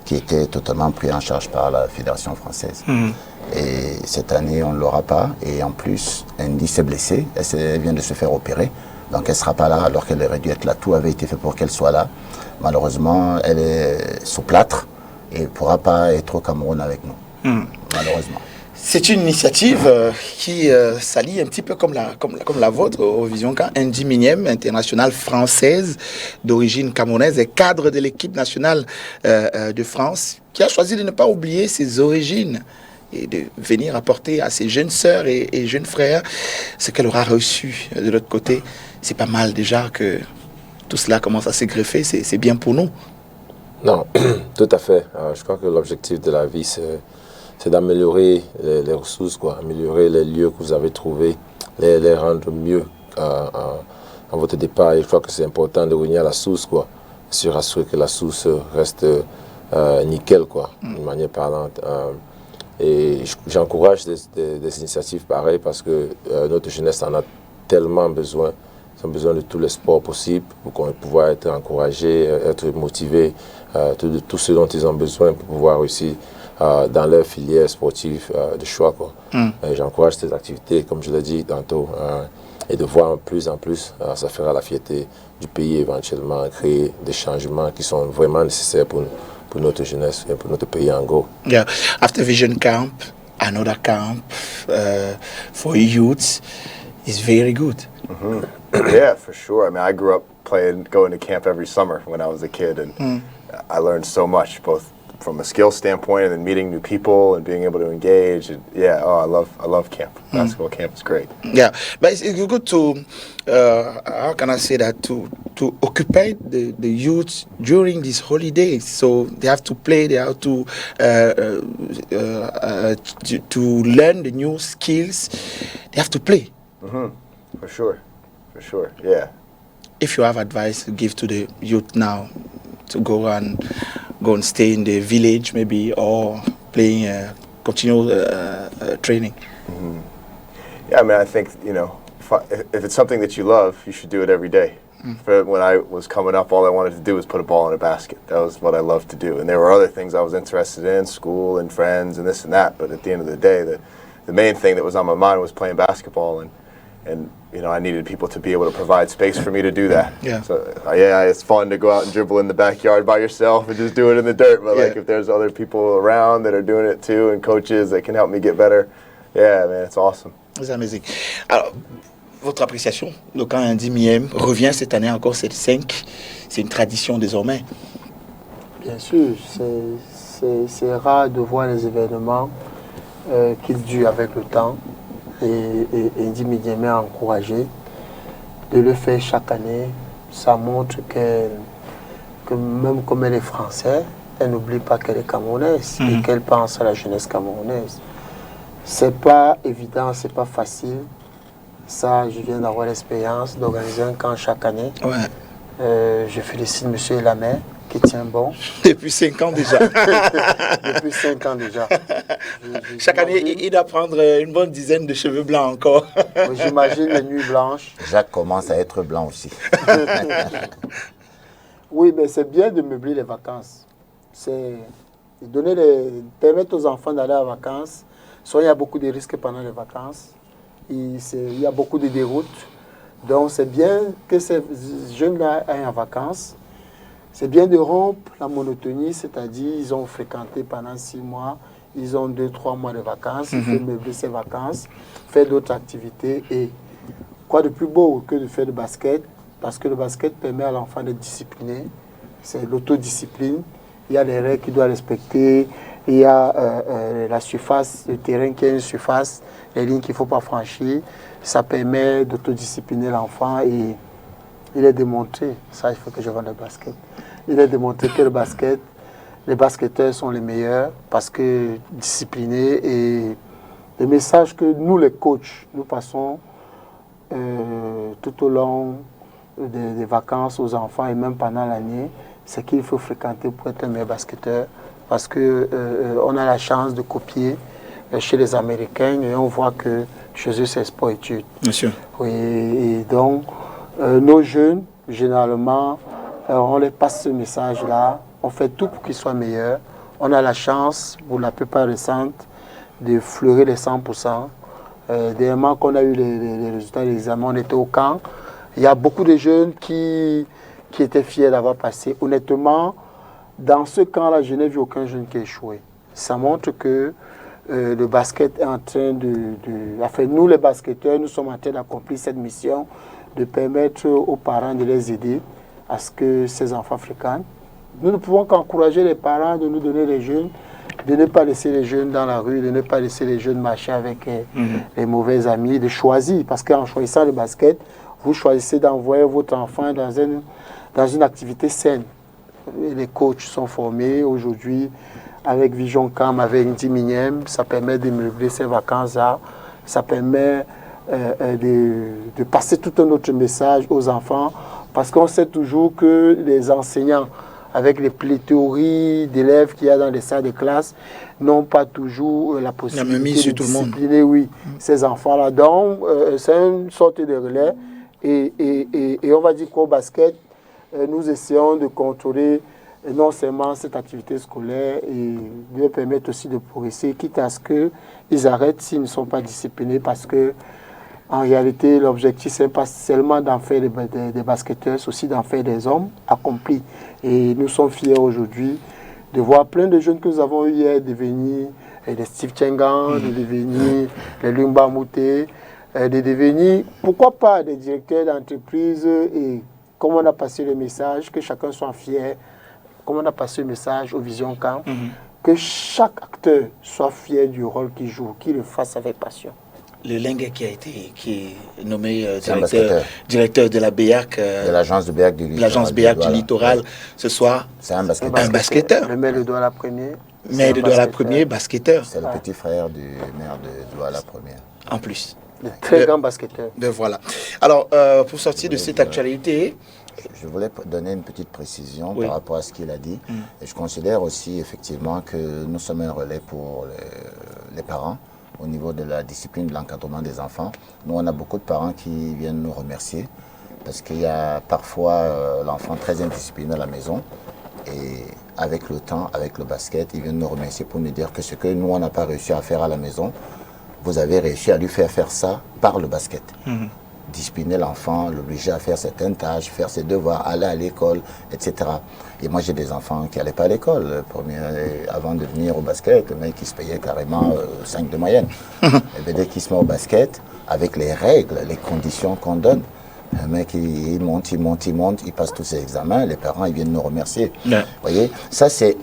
qui était totalement pris en charge par la Fédération française. Et cette année, on ne l'aura pas. Et en plus, Andy s'est blessée. Elle vient de se faire opérer. Donc, elle ne sera pas là alors qu'elle aurait dû être là. Tout avait été fait pour qu'elle soit là. Malheureusement, elle est sous plâtre et ne pourra pas être au Cameroun avec nous. Malheureusement. C'est une initiative qui s'allie un petit peu comme la vôtre au Vision Camp. Andy Mignem, internationale française d'origine camerounaise et cadre de l'équipe nationale de France, qui a choisi de ne pas oublier ses origines et de venir apporter à ses jeunes sœurs et jeunes frères ce qu'elle aura reçu de l'autre côté. C'est pas mal déjà que tout cela commence à se greffer, c'est bien pour nous. Non, tout à fait. Je crois que l'objectif de la vie, c'est d'améliorer les ressources, quoi, améliorer les lieux que vous avez trouvés, les rendre mieux à votre départ. Et je crois que c'est important de revenir à la source, quoi, se rassurer que la source reste nickel, quoi, d'une manière parlante. Et j'encourage des initiatives pareilles parce que notre jeunesse en a tellement besoin. Ils ont besoin de tous les sports possibles pour pouvoir être encouragés, être motivés, de tout ce dont ils ont besoin pour pouvoir réussir dans leur filière sportive de choix, quoi. J'encourage ces activités, comme je l'ai dit tantôt. et de voir plus en plus, ça fera la fierté du pays éventuellement, créer des changements qui sont vraiment nécessaires pour notre jeunesse et pour notre pays en Angola. Yeah, after Vision Camp, another camp for youth is very good. Yeah, for sure. I mean, I grew up going to camp every summer when I was a kid, and I learned so much, both from a skill standpoint and then meeting new people and being able to engage. And yeah, I love camp. Basketball camp is great. Yeah, but it's good to, how can I say that, to occupy the youth during these holidays. So they have to play, they have to learn the new skills. They have to play. For sure, yeah. If you have advice to give to the youth now to go and stay in the village maybe, or playing, continue training. Yeah, I mean, I think, if it's something that you love, you should do it every day. When I was coming up, all I wanted to do was put a ball in a basket. That was what I loved to do. And there were other things I was interested in, school and friends and this and that. But at the end of the day, the main thing that was on my mind was playing basketball. And I needed people to be able to provide space for me to do that. Yeah. So, it's fun to go out and dribble in the backyard by yourself and just do it in the dirt. But, if there's other people around that are doing it too and coaches that can help me get better, yeah, man, it's awesome. C'est amazing. Alors, votre appréciation, le camp Andy Miem revient cette année encore, c'est le 5. C'est une tradition désormais. Bien sûr, c'est rare de voir les événements qui durent avec le temps. Et Andy Miem est encouragé de le faire chaque année. Ça montre que même comme elle est française, elle n'oublie pas qu'elle est camerounaise et qu'elle pense à la jeunesse camerounaise. C'est pas évident, c'est pas facile. Ça, je viens d'avoir l'expérience d'organiser un camp chaque année. Ouais. Je félicite M. Elamé qui tient bon. Depuis 5 ans déjà. Depuis 5 ans déjà. Chaque année, il doit prendre une bonne dizaine de cheveux blancs encore. J'imagine les nuits blanches. Jacques commence à être blanc aussi. Oui, mais c'est bien de meubler les vacances. C'est permettre aux enfants d'aller en vacances. Soit il y a beaucoup de risques pendant les vacances. Il y a beaucoup de déroutes. Donc c'est bien que ces jeunes-là aillent en vacances. C'est bien de rompre la monotonie, c'est-à-dire ils ont fréquenté pendant 6 mois, ils ont 2-3 mois de vacances, il faut meubler ces vacances, faire d'autres activités. Et quoi de plus beau que de faire du basket, parce que le basket permet à l'enfant d'être discipliné, c'est l'autodiscipline, il y a les règles qu'il doit respecter, il y a la surface, le terrain qui a une surface, les lignes qu'il ne faut pas franchir, ça permet d'autodiscipliner l'enfant et il est démontré, ça il faut que je vende le basket, il est démontré que les basketteurs sont les meilleurs parce que disciplinés et le message que nous les coachs, nous passons tout au long des vacances aux enfants et même pendant l'année, c'est qu'il faut fréquenter pour être un meilleur basketteur parce qu'on a la chance de copier chez les Américains et on voit que chez eux c'est sport-études. Bien sûr. Oui, et donc nos jeunes, généralement, on les passe ce message-là, on fait tout pour qu'ils soient meilleurs. On a la chance, pour la plupart récente, de fleurir les 100%. Dernièrement qu'on a eu les résultats des examens, on était au camp. Il y a beaucoup de jeunes qui étaient fiers d'avoir passé. Honnêtement, dans ce camp-là, je n'ai vu aucun jeune qui a échoué. Ça montre que le basket est en train Enfin, nous, les basketteurs, nous sommes en train d'accomplir cette mission de permettre aux parents de les aider à ce que ces enfants fréquentent. Nous ne pouvons qu'encourager les parents de nous donner les jeunes, de ne pas laisser les jeunes dans la rue, de ne pas laisser les jeunes marcher avec les mauvais amis, de choisir. Parce qu'en choisissant le basket, vous choisissez d'envoyer votre enfant dans une activité saine. Les coachs sont formés aujourd'hui avec Vision Camp, avec Andy Miem. Ça permet de meubler ces vacances-là. Ça permet de passer tout un autre message aux enfants. Parce qu'on sait toujours que les enseignants, avec les pléthories d'élèves qu'il y a dans les salles de classe, n'ont pas toujours la possibilité de discipliner ces enfants-là. Donc, c'est une sorte de relais. Et on va dire qu'au basket, nous essayons de contrôler non seulement cette activité scolaire et de leur permettre aussi de progresser, quitte à ce qu'ils arrêtent s'ils ne sont pas disciplinés, parce que En réalité, l'objectif, ce n'est pas seulement d'en faire des basketteurs, c'est aussi d'en faire des hommes accomplis. Et nous sommes fiers aujourd'hui de voir plein de jeunes que nous avons eu hier devenir des Steve Tchengan, de devenir les Lumba Mouté, de devenir, pourquoi pas, des directeurs d'entreprise. Et comme on a passé le message, que chacun soit fier, comme on a passé le message au Vision Camp, que chaque acteur soit fier du rôle qu'il joue, qu'il le fasse avec passion. Le Lengue qui est nommé directeur de la BEAC, de l'agence de BEAC du littoral, l'agence BEAC du littoral, ce soir, c'est un basketteur. Le maire de Douala Premier. Maire de Douala Premier, basketteur. C'est le petit frère du maire de Douala Premier. En plus. De très grand basketteur. Voilà. Alors, pour sortir de cette actualité... Je voulais donner une petite précision par rapport à ce qu'il a dit. Et je considère aussi effectivement que nous sommes un relais pour les parents au niveau de la discipline de l'encadrement des enfants. Nous, on a beaucoup de parents qui viennent nous remercier parce qu'il y a parfois l'enfant très indiscipliné à la maison et avec le temps, avec le basket, ils viennent nous remercier pour nous dire que ce que nous, on n'a pas réussi à faire à la maison, vous avez réussi à lui faire ça par le basket. Discipliner l'enfant, l'obliger à faire certaines tâches, faire ses devoirs, aller à l'école, etc. Et moi, j'ai des enfants qui n'allaient pas à l'école. Avant de venir au basket, le mec, il se payait carrément 5 de moyenne. Et bien, dès qu'il se met au basket, avec les règles, les conditions qu'on donne, le mec, il monte, il passe tous ses examens, les parents, ils viennent nous remercier. Vous voyez, ça, c'est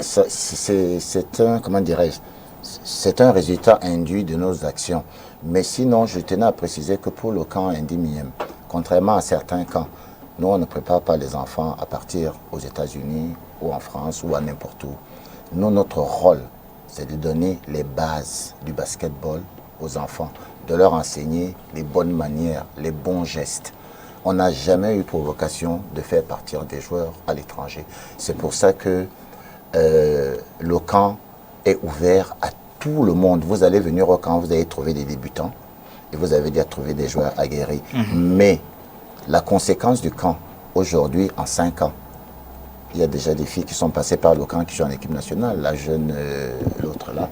un, comment dirais-je, c'est un résultat induit de nos actions. Mais sinon, je tenais à préciser que pour le camp Indimiem, contrairement à certains camps, nous, on ne prépare pas les enfants à partir aux États-Unis ou en France ou à n'importe où. Nous, notre rôle, c'est de donner les bases du basketball aux enfants, de leur enseigner les bonnes manières, les bons gestes. On n'a jamais eu pour vocation de faire partir des joueurs à l'étranger. C'est pour ça que le camp est ouvert à tout le monde. Vous allez venir au camp, vous allez trouver des débutants et vous avez déjà trouvé des joueurs aguerris. Mais la conséquence du camp, aujourd'hui, en 5 ans, il y a déjà des filles qui sont passées par le camp qui jouent en équipe nationale. La jeune, l'autre là,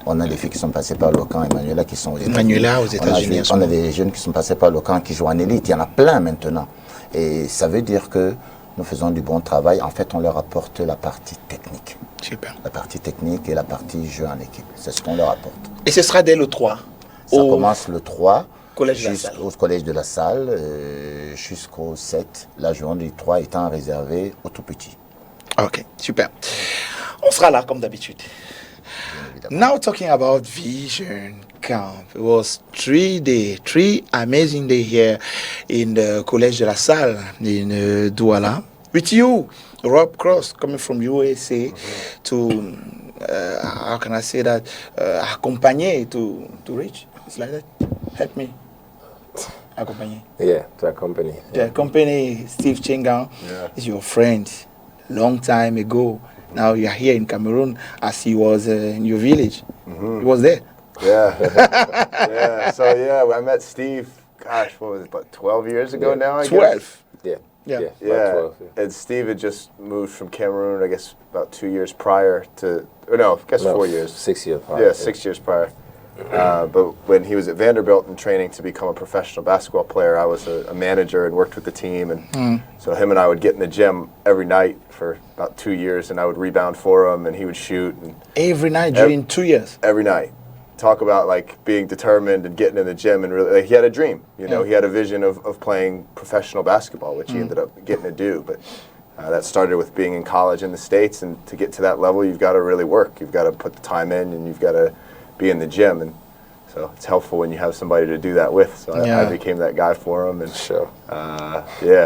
on a des filles qui sont passées par le camp Emmanuela qui sont aux États-Unis. Emmanuela aux États-Unis. On a des jeunes qui sont passés par le camp qui jouent en élite. Il y en a plein maintenant. Et ça veut dire que nous faisons du bon travail. En fait, on leur apporte la partie technique. Super. La partie technique et la partie jeu en équipe. C'est ce qu'on leur apporte. Et ce sera dès le 3 Ça commence le 3 au collège de la Salle jusqu'au 7. La journée du 3 étant réservée aux tout petits. Ok, super. On sera là comme d'habitude. Now talking about Vision Camp. It was 3 amazing days here in the Collège de la Salle in Douala. With you, Rob Cross, coming from USA to, how can I say that, accompagner to reach. It's like that. Help me. Accompagner. Yeah, to accompany. To accompany Steve Tchengan is your friend. Long time ago. Now you are here in Cameroon as he was in your village. He was there. Yeah. So I met Steve, gosh, what was it, about 12 years ago now, I 12. guess? Yeah. Yeah. 12, And Steve had just moved from Cameroon, I guess, about 2 years prior to, or no, I guess 4 years. 6 years prior. Yeah, 6 years prior. But when he was at Vanderbilt and training to become a professional basketball player, I was a manager and worked with the team. And so him and I would get in the gym every night for about 2 years, and I would rebound for him, and he would shoot. And every night during 2 years? Every night. Talk about like being determined and getting in the gym, and really, like, he had a dream. You know, he had a vision of playing professional basketball, which he ended up getting to do. But that started with being in college in the States, and to get to that level, you've got to really work. You've got to put the time in, and you've got to be in the gym. And so it's helpful when you have somebody to do that with. So I became that guy for him. And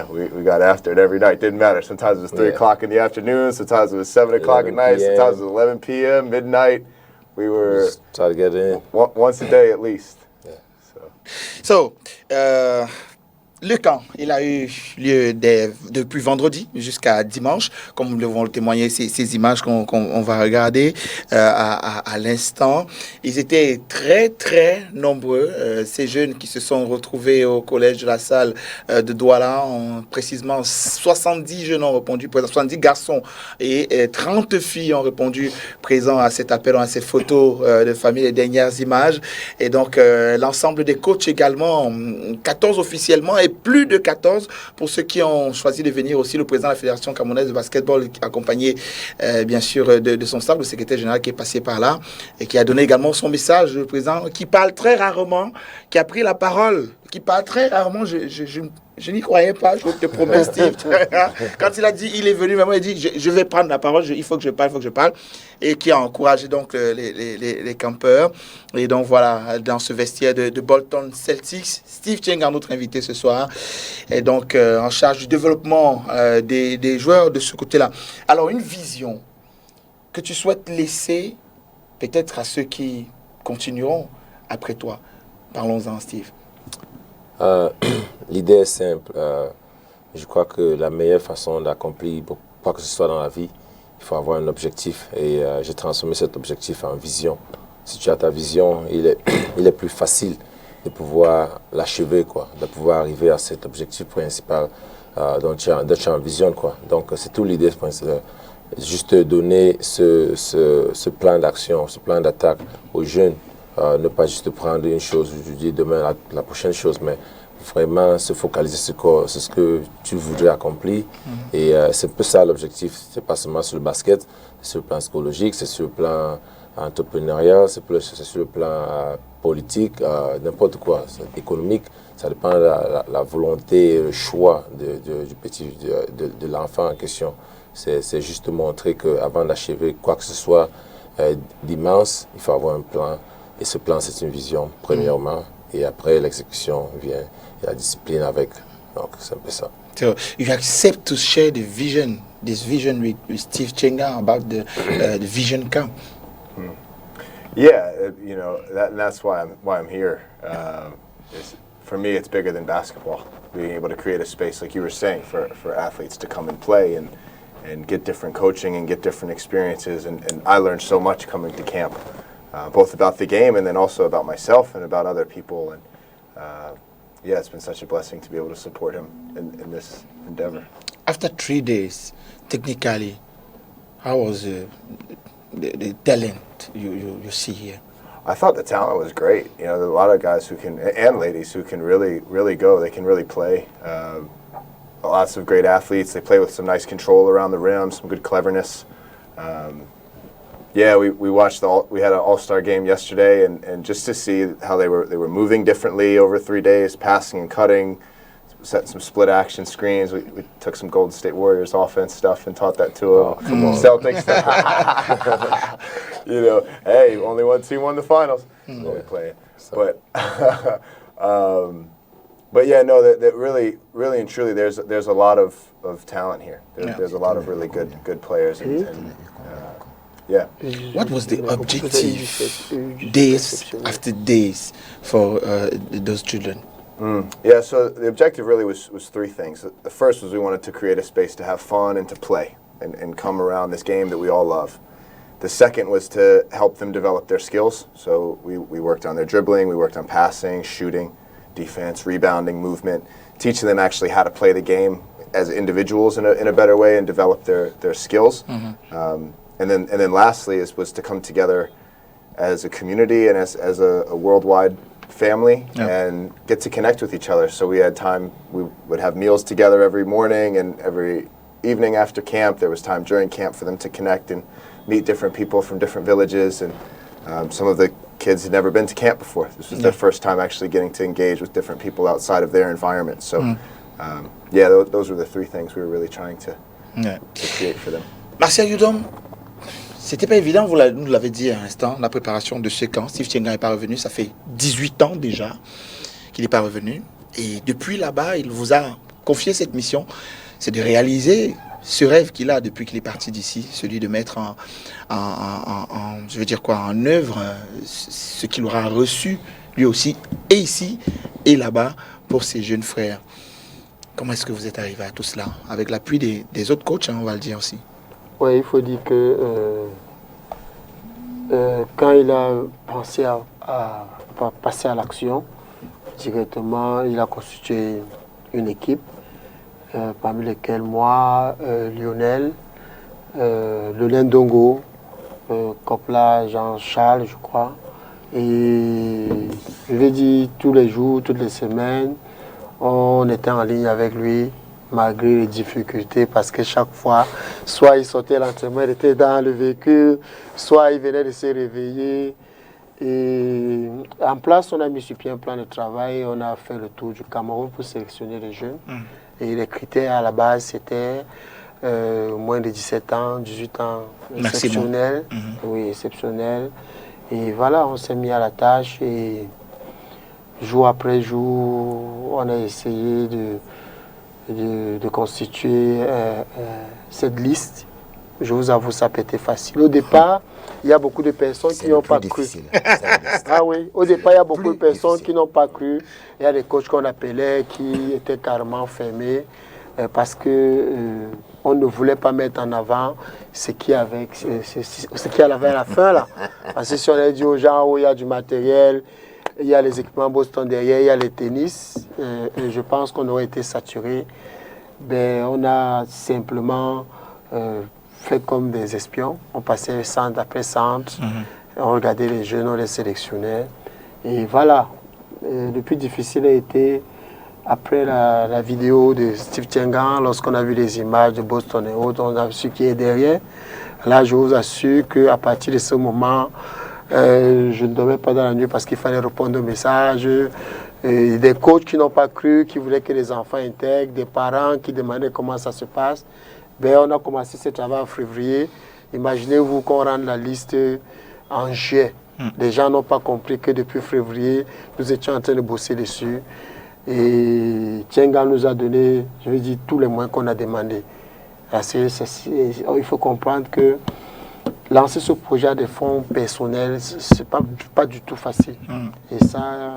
we got after it every night. Didn't matter. Sometimes it was 3 o'clock in the afternoon. Sometimes it was 7 o'clock at night. Sometimes it was 11 p.m., midnight. We were try to get in once a day at least. So Le camp, il a eu lieu depuis vendredi jusqu'à dimanche, comme vont le témoigner ces images qu'on va regarder à l'instant. Ils étaient très, très nombreux, ces jeunes qui se sont retrouvés au collège de la salle de Douala. Précisément, 70 jeunes ont répondu, 70 garçons et 30 filles ont répondu présents à cet appel, à ces photos de famille, les dernières images. Et donc, l'ensemble des coachs également, 14 officiellement et plus de 14 pour ceux qui ont choisi de venir aussi. Le président de la Fédération camerounaise de basketball, accompagné bien sûr de son staff, le secrétaire général qui est passé par là et qui a donné également son message. Le président qui parle très rarement, qui a pris la parole, qui parle très rarement. Je n'y croyais pas, je te promets, Steve. Quand il a dit, il est venu, maman, il dit, je vais prendre la parole, il faut que je parle, et qui a encouragé donc les campeurs. Et donc voilà, dans ce vestiaire de Bolton Celtics, Steve Tchenga, notre invité ce soir, et donc en charge du développement des joueurs de ce côté-là. Alors, une vision que tu souhaites laisser peut-être à ceux qui continueront après toi. Parlons-en, Steve. L'idée est simple. Je crois que la meilleure façon d'accomplir quoi que ce soit dans la vie, il faut avoir un objectif. Et j'ai transformé cet objectif en vision. Si tu as ta vision, il est plus facile de pouvoir l'achever, de pouvoir arriver à cet objectif principal dont tu as en vision, quoi. Donc c'est tout l'idée, juste donner ce plan d'action, ce plan d'attaque aux jeunes. Ne pas juste prendre une chose, je dis demain la prochaine chose, mais vraiment se focaliser sur ce que tu voudrais accomplir. Et c'est un peu ça l'objectif. C'est pas seulement sur le basket, c'est sur le plan psychologique, c'est sur le plan entrepreneurial, c'est sur le plan politique, n'importe quoi, économique. Ça dépend de la volonté, le choix de l'enfant en question. C'est juste montrer qu'avant d'achever quoi que ce soit d'immense, il faut avoir un plan. Et ce plan, c'est une vision, premièrement. Et après, l'exécution vient, et la discipline avec. Donc, c'est un peu ça. So, you accept to share this vision with Steve Tchenga about the Vision Camp? Yeah, that's why I'm here. For me, it's bigger than basketball. Being able to create a space, like you were saying, for athletes to come and play and get different coaching and get different experiences. And I learned so much coming to camp. Both about the game and then also about myself and about other people. And it's been such a blessing to be able to support him in this endeavor. After 3 days, technically, how was the talent you see here? I thought the talent was great. There are a lot of guys who can, and ladies who can really, really go. They can really play. Lots of great athletes. They play with some nice control around the rim, some good cleverness. We watched we had an all-star game yesterday, and just to see how they were moving differently over 3 days, passing and cutting, set some split action screens. We took some Golden State Warriors offense stuff and taught that to them. Celtics. Hey, only one team won the finals. Only playing, that really, really and truly, there's a lot of talent here. There's a lot of really good players and What was the objective days after days for those children? So the objective really was three things. The first was we wanted to create a space to have fun and to play and come around this game that we all love. The second was to help them develop their skills. So we worked on their dribbling, we worked on passing, shooting, defense, rebounding, movement, teaching them actually how to play the game as individuals in a better way and develop their skills. And then lastly was to come together as a community and as a worldwide family and get to connect with each other. So we had time, we would have meals together every morning, and every evening after camp, there was time during camp for them to connect and meet different people from different villages. And some of the kids had never been to camp before. This was their first time actually getting to engage with different people outside of their environment. So those were the three things we were really trying to create for them. Martial Yudom, c'était pas évident, vous nous l'avez dit à l'instant, la préparation de ce camp. Steve Tchenga n'est pas revenu, ça fait 18 ans déjà qu'il n'est pas revenu. Et depuis là-bas, il vous a confié cette mission, c'est de réaliser ce rêve qu'il a depuis qu'il est parti d'ici, celui de mettre en œuvre ce qu'il aura reçu lui aussi, et ici et là-bas, pour ses jeunes frères. Comment est-ce que vous êtes arrivé à tout cela? Avec l'appui des autres coachs, hein, on va le dire aussi. Oui, il faut dire que quand il a pensé à passer à l'action, directement, il a constitué une équipe, parmi lesquelles moi, Lionel, Lolin Dongo, Copla, Jean-Charles, je crois. Et je vais dire, tous les jours, toutes les semaines, on était en ligne avec lui, malgré les difficultés, parce que chaque fois, soit il sortait l'entraînement, il était dans le véhicule, soit il venait de se réveiller. Et en place, on a mis sur pied un plan de travail, on a fait le tour du Cameroun pour sélectionner les jeunes. Et les critères à la base, c'était moins de 17 ans, 18 ans, exceptionnel. Oui, exceptionnel. Et voilà, on s'est mis à la tâche et jour après jour, on a essayé de constituer cette liste. Je vous avoue, ça peut être facile. Au départ, il y a beaucoup de personnes qui n'ont pas cru. Ah oui, au départ, il y a beaucoup de personnes qui n'ont pas cru. Il y a des coachs qu'on appelait qui étaient carrément fermés parce que on ne voulait pas mettre en avant ce qu'il y avait à la fin là. Parce que si on avait dit aux gens, oh, il y a du matériel, il y a les équipements Boston derrière, il y a les tennis, et je pense qu'on aurait été saturé. Ben, on a simplement fait comme des espions. On passait centre après centre, on regardait les jeunes, on les sélectionnait. Et voilà, le plus difficile a été après la vidéo de Steve Tiengan, lorsqu'on a vu les images de Boston et autres, on a vu ce qui est derrière. Là, je vous assure qu'à partir de ce moment, je ne dormais pas dans la nuit parce qu'il fallait répondre aux messages. Des coachs qui n'ont pas cru, qui voulaient que les enfants intègrent, des parents qui demandaient comment ça se passe. Ben, on a commencé ce travail en février. Imaginez-vous qu'on rende la liste en juillet. Les gens n'ont pas compris que depuis février, nous étions en train de bosser dessus. Et Tiengan nous a donné, je veux dire, tous les moyens qu'on a demandé. Il faut comprendre que lancer ce projet à des fonds personnels, ce n'est pas du tout facile. Et ça,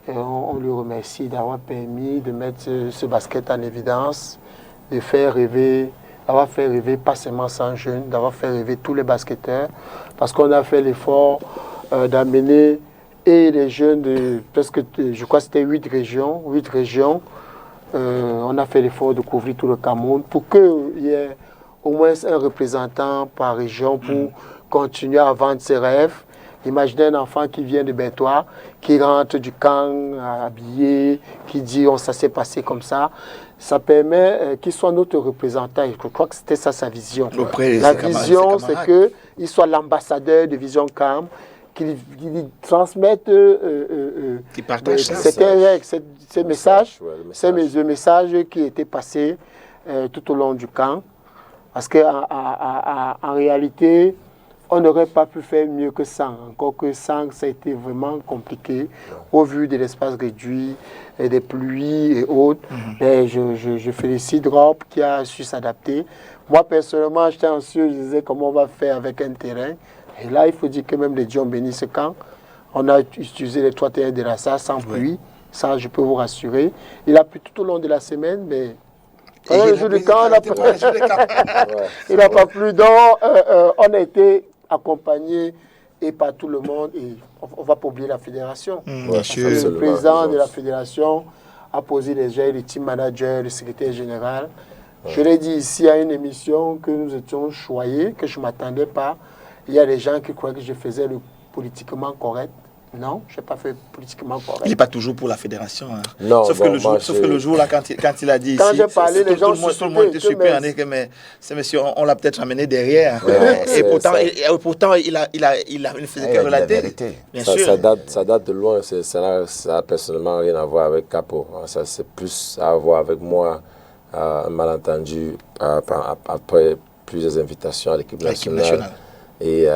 on lui remercie d'avoir permis de mettre ce basket en évidence, de faire rêver, d'avoir fait rêver pas seulement 100 jeunes, d'avoir fait rêver tous les basketteurs, parce qu'on a fait l'effort d'amener et les jeunes de presque, je crois que c'était 8 régions. On a fait l'effort de couvrir tout le Cameroun pour qu'il y ait au moins un représentant par région pour continuer à vendre ses rêves. Imaginez un enfant qui vient de Bertois, qui rentre du camp habillé, qui dit « ça s'est passé comme ça ». Ça permet qu'il soit notre représentant. Je crois que c'était ça sa vision. La vision, c'est qu'il soit l'ambassadeur de Vision Cam, qu'il transmette ces messages, ces messages qui étaient passés tout au long du camp. Parce qu'en réalité, on n'aurait pas pu faire mieux que 100. Encore que 100, ça a été vraiment compliqué au vu de l'espace réduit, et des pluies et autres. Et je félicite Rob qui a su s'adapter. Moi, personnellement, j'étais anxieux, je disais comment on va faire avec un terrain. Et là, il faut dire que même les dieux ont béni ce camp. On a utilisé les 3 terrains de la SA sans pluie. Ça, je peux vous rassurer. Il a plu tout au long de la semaine, mais pendant le jour du camp, il n'a pas plu. Donc, on a été accompagné et par tout le monde. Et on ne va pas oublier la fédération. Le président de la fédération a posé les gens, le team manager, le secrétaire général. Je l'ai dit ici à une émission que nous étions choyés, que je ne m'attendais pas. Il y a des gens qui croient que je faisais le politiquement correct. Non, je n'ai pas fait politiquement correct. Il n'est pas toujours pour la fédération. Hein. Non, sauf, que le jour, là, quand il a dit quand ici, j'ai parlé, les gens tout le monde était surpris. Mais ce monsieur, on l'a peut-être amené derrière. Et pourtant, il ne faisait que relater. Bien sûr. Ça date de loin. Ça n'a personnellement rien à voir avec Capo. Ça, c'est plus à voir avec moi, un malentendu après plusieurs invitations à l'équipe nationale. Et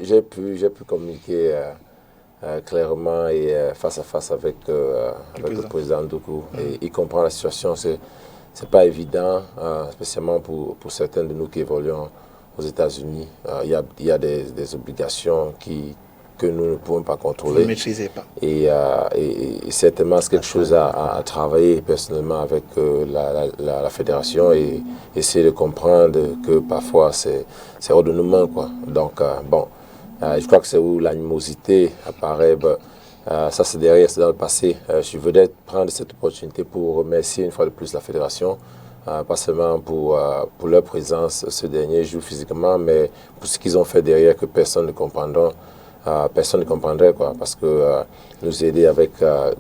j'ai pu communiquer clairement et face à face avec le président Ndoukou. Et il comprend la situation. C'est pas évident, spécialement pour certains de nous qui évoluons aux États-Unis. Il y a des obligations que nous ne pouvons pas contrôler. Vous ne maîtrisez pas. Et certainement, c'est quelque chose à travailler personnellement avec la fédération et essayer de comprendre que parfois c'est hors de nos mains, quoi. Donc, je crois que c'est où l'animosité apparaît. Ça, c'est derrière, c'est dans le passé. Je voudrais prendre cette opportunité pour remercier une fois de plus la fédération, pas seulement pour leur présence ce dernier jour physiquement, mais pour ce qu'ils ont fait derrière que personne ne comprendrait, quoi, parce que nous aider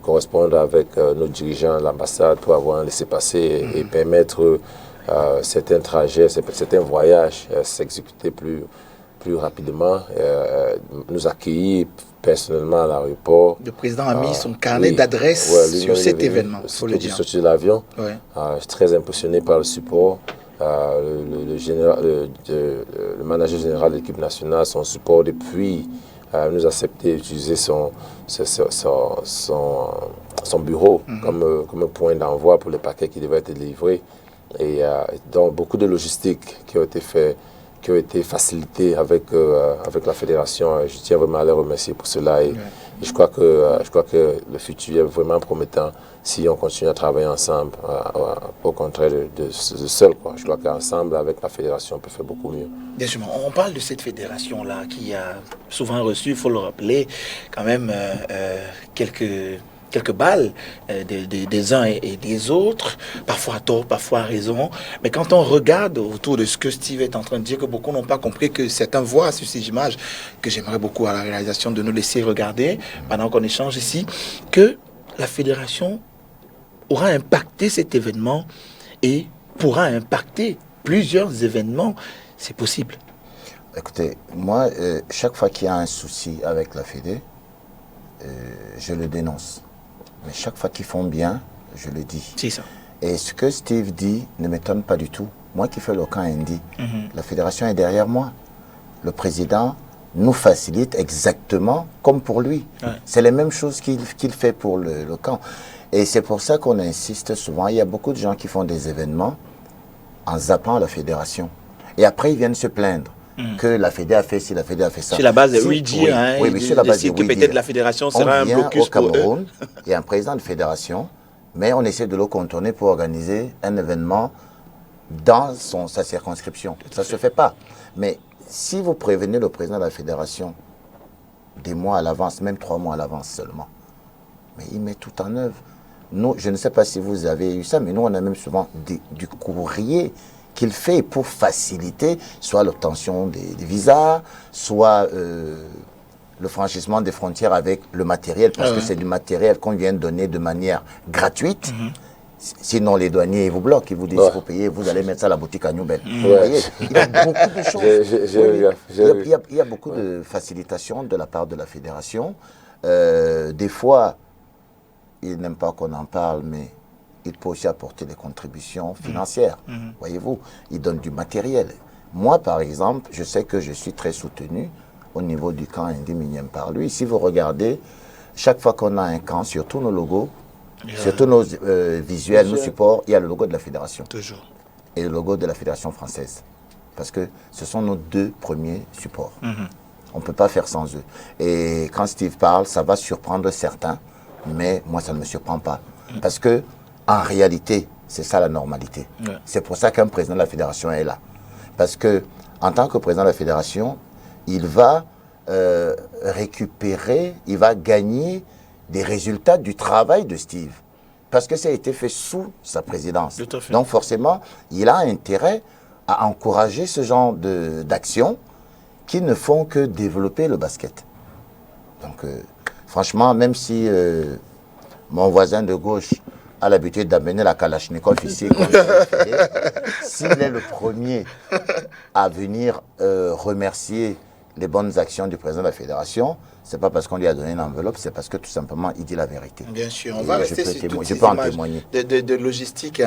correspondre avec nos dirigeants, l'ambassade, pour avoir un laissez-passer et permettre certains trajets, certains voyages s'exécuter plus rapidement, nous accueillir personnellement à l'aéroport. Le président a mis son carnet d'adresses sur cet événement, il faut le dire. Sorti de l'avion. Ouais. Je suis très impressionné par le support. Le manager général de l'équipe nationale, son support depuis nous accepter d'utiliser son bureau comme point d'envoi pour les paquets qui devaient être livrés. Et donc beaucoup de logistique qui ont été facilitées avec la fédération. Je tiens vraiment à les remercier pour cela. Et je crois que le futur est vraiment promettant si on continue à travailler ensemble, au contraire de seul, quoi. Je crois qu'ensemble, avec la fédération, on peut faire beaucoup mieux. Bien sûr, on parle de cette fédération-là qui a souvent reçu, il faut le rappeler, quand même quelques balles des uns et des autres, parfois à tort, parfois à raison. Mais quand on regarde autour de ce que Steve est en train de dire, que beaucoup n'ont pas compris, que certains voient sur ces images, que j'aimerais beaucoup à la réalisation de nous laisser regarder, pendant qu'on échange ici, que la fédération aura impacté cet événement et pourra impacter plusieurs événements. C'est possible. Écoutez, moi, chaque fois qu'il y a un souci avec la Fédé, je le dénonce. Mais chaque fois qu'ils font bien, je le dis. C'est ça. Et ce que Steve dit ne m'étonne pas du tout. Moi qui fais le camp Indy, la fédération est derrière moi. Le président nous facilite exactement comme pour lui. Ouais. C'est les mêmes choses qu'il fait pour le camp. Et c'est pour ça qu'on insiste souvent. Il y a beaucoup de gens qui font des événements en zappant la fédération. Et après, ils viennent se plaindre. Que la Fédé a fait ci, la Fédé a fait ça. Sur la base de oui-dire, oui, sur la base de oui-dire. Peut-être la fédération sera un blocus au Cameroun, il y a un président de fédération, mais on essaie de le contourner pour organiser un événement dans sa circonscription. Ça ne se fait pas. Mais si vous prévenez le président de la fédération des mois à l'avance, même 3 mois à l'avance seulement, mais il met tout en œuvre. Nous, je ne sais pas si vous avez eu ça, mais nous, on a même souvent du courrier qu'il fait pour faciliter soit l'obtention des visas, soit le franchissement des frontières avec le matériel, parce que c'est du matériel qu'on vient de donner de manière gratuite. Sinon, les douaniers vous bloquent, ils vous disent qu'il faut payer, vous allez mettre ça à la boutique à New Bell. Vous voyez, il y a beaucoup de choses. Il y a beaucoup de facilitation de la part de la fédération. Des fois, ils n'aiment pas qu'on en parle, mais il peut aussi apporter des contributions financières. Voyez-vous, il donne du matériel. Moi, par exemple, je sais que je suis très soutenu au niveau du camp Indy Minième par lui. Si vous regardez, chaque fois qu'on a un camp, sur tous nos logos, sur tous nos visuels, nos supports, il y a le logo de la fédération. Toujours. Et le logo de la fédération française. Parce que ce sont nos 2 premiers supports. On ne peut pas faire sans eux. Et quand Steve parle, ça va surprendre certains, mais moi, ça ne me surprend pas. Parce que en réalité, c'est ça la normalité. C'est pour ça qu'un président de la fédération est là. Parce que, en tant que président de la fédération, il va récupérer, il va gagner des résultats du travail de Steve. Parce que ça a été fait sous sa présidence. Donc forcément, il a intérêt à encourager ce genre d'actions qui ne font que développer le basket. Donc, franchement, même si mon voisin de gauche a l'habitude d'amener la Kalachnikov ici, s'il est le premier à venir remercier les bonnes actions du président de la fédération, c'est pas parce qu'on lui a donné une enveloppe, c'est parce que tout simplement il dit la vérité. Bien sûr, on va rester sur toutes ces images de logistique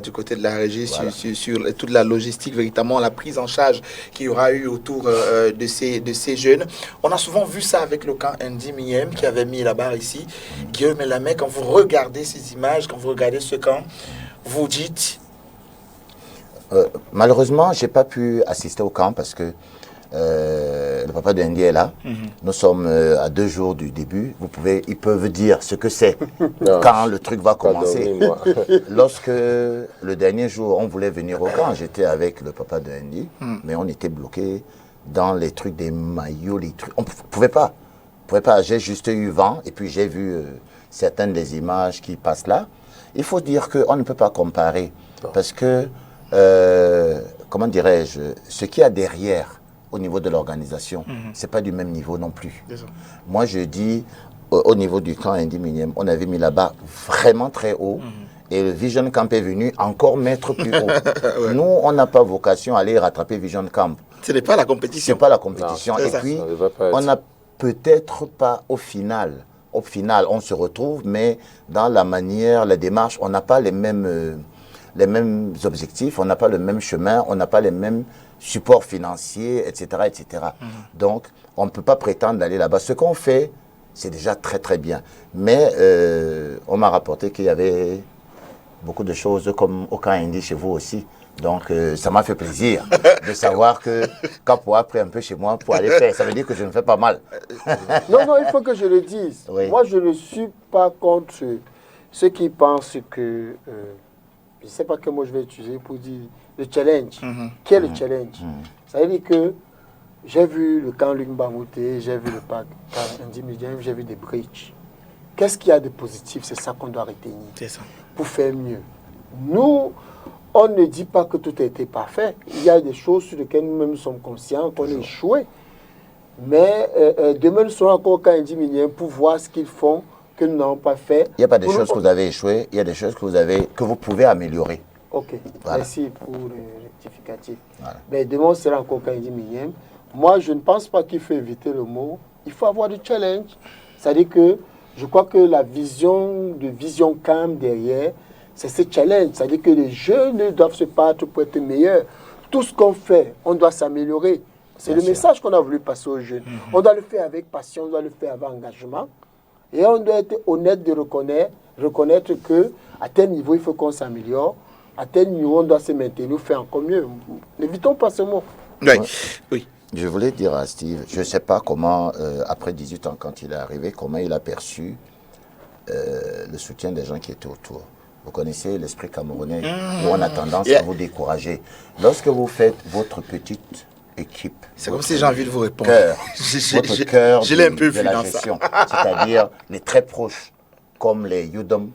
du côté de la régie, voilà. sur toute la logistique, véritablement la prise en charge qu'il y aura eu autour de ces jeunes. On a souvent vu ça avec le camp Indy Minième qui avait mis la barre ici. Guillaume Melamé, quand vous regardez ces images, quand vous regardez ce camp, vous dites... Malheureusement, je n'ai pas pu assister au camp parce que le papa de Andy est là. Nous sommes à 2 jours du début. Ils peuvent dire ce que c'est quand le truc va commencer. Lorsque le dernier jour, on voulait venir au camp, j'étais avec le papa de Andy, mais on était bloqué dans les trucs des maillots, les trucs. On ne pouvait pas. J'ai juste eu vent et puis j'ai vu certaines des images qui passent là. Il faut dire qu'on ne peut pas comparer parce que, comment dirais-je, ce qu'il y a derrière au niveau de l'organisation, ce n'est pas du même niveau non plus. Moi, je dis, au niveau du camp Andy Mignem, on avait mis là-bas vraiment très haut. Et le Vision Camp est venu encore mettre plus haut. Nous, on n'a pas vocation à aller rattraper Vision Camp. Ce n'est pas la compétition. Ce n'est pas la compétition. Et puis, on n'a peut-être pas au final, on se retrouve, mais dans la manière, la démarche, on n'a pas les mêmes objectifs, on n'a pas le même chemin, on n'a pas les mêmes supports financiers, etc. etc. Donc, on ne peut pas prétendre d'aller là-bas. Ce qu'on fait, c'est déjà très très bien. Mais on m'a rapporté qu'il y avait beaucoup de choses comme au camp Andy chez vous aussi. Donc, ça m'a fait plaisir de savoir que Capo a pris un peu chez moi pour aller faire. Ça veut dire que je ne fais pas mal. Non, il faut que je le dise. Oui. Moi, je ne suis pas contre ceux qui pensent que... je ne sais pas quel mot je vais utiliser pour dire le challenge. Quel est le challenge? Ça veut dire que j'ai vu le camp Luc Bangouté, j'ai vu le parc Andy Mignem, j'ai vu des bridges. Qu'est-ce qu'il y a de positif? C'est ça qu'on doit retenir. C'est ça. Pour faire mieux. Nous... On ne dit pas que tout a été parfait. Il y a des choses sur lesquelles nous-mêmes sommes conscients qu'on a échoué. Mais demain, nous serons encore au camp Andy Mignem pour voir ce qu'ils font que nous n'avons pas fait. Il n'y a pas des choses que vous avez échoué, il y a des choses que vous pouvez améliorer. Ok, voilà. Merci pour le rectificatif. Voilà. Mais demain, on sera encore au camp Andy Mignem. Moi, je ne pense pas qu'il faut éviter le mot. Il faut avoir du challenge. C'est-à-dire que je crois que la vision de Vision Camp derrière, c'est ce challenge, c'est-à-dire que les jeunes doivent se battre pour être meilleurs. Tout ce qu'on fait, on doit s'améliorer. C'est le message qu'on a voulu passer aux jeunes. On doit le faire avec passion, on doit le faire avec engagement. Et on doit être honnête de reconnaître qu'à tel niveau, il faut qu'on s'améliore. À tel niveau, on doit se maintenir, faire encore mieux. N'évitons pas ce mot. Oui. Je voulais dire à Steve, je ne sais pas comment, après 18 ans, quand il est arrivé, comment il a perçu le soutien des gens qui étaient autour. Vous connaissez l'esprit camerounais où on a tendance à vous décourager. Lorsque vous faites votre petite équipe, c'est comme si j'ai envie de vous répondre. Votre cœur de la gestion, c'est-à-dire les très proches, comme les Yudom,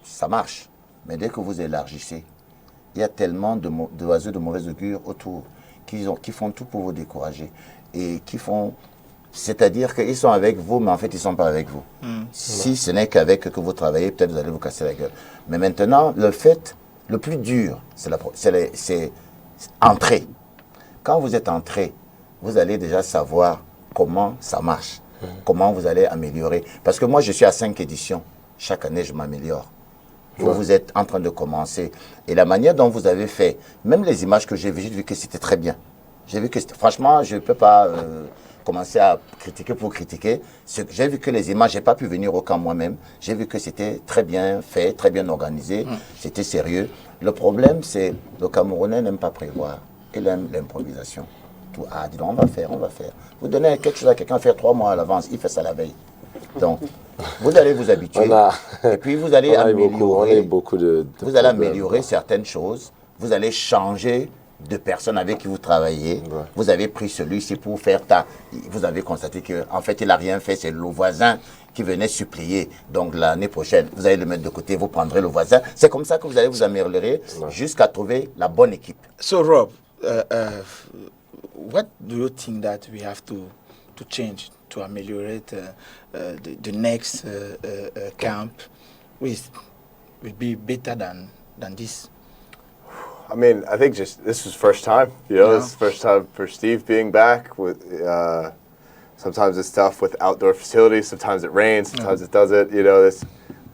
ça marche. Mais dès que vous élargissez, il y a tellement d'oiseaux de mauvais augure autour qui font tout pour vous décourager et qui font... C'est-à-dire qu'ils sont avec vous, mais en fait, ils ne sont pas avec vous. Si ce n'est qu'avec que vous travaillez, peut-être vous allez vous casser la gueule. Mais maintenant, le plus dur, c'est entrer. Quand vous êtes entré, vous allez déjà savoir comment ça marche, comment vous allez améliorer. Parce que moi, je suis à 5 éditions. Chaque année, je m'améliore. Vous êtes en train de commencer. Et la manière dont vous avez fait, même les images que j'ai vues, j'ai vu que c'était très bien. J'ai vu que, franchement, je ne peux pas... commencer à critiquer pour critiquer. J'ai vu que les images, je n'ai pas pu venir au camp moi-même. J'ai vu que c'était très bien fait, très bien organisé, c'était sérieux. Le problème, c'est que le Camerounais n'aime pas prévoir. Il aime l'improvisation. Dis donc, on va faire. Vous donnez quelque chose à quelqu'un, faire 3 mois à l'avance, il fait ça la veille. Donc, vous allez vous habituer. Et puis, vous allez améliorer. Vous allez améliorer certaines choses. Vous allez changer de personnes avec qui vous travaillez. Vous avez pris celui-ci pour faire vous avez constaté qu'en fait, il n'a rien fait, c'est le voisin qui venait supplier. Donc, l'année prochaine, vous allez le mettre de côté, vous prendrez le voisin. C'est comme ça que vous allez vous améliorer jusqu'à trouver la bonne équipe. So, Rob, what do you think that we have to change to ameliorate the next camp will be better than this? I mean, I think just this was first time. This is first time for Steve being back. With sometimes it's tough with outdoor facilities. Sometimes it rains. Sometimes it doesn't. This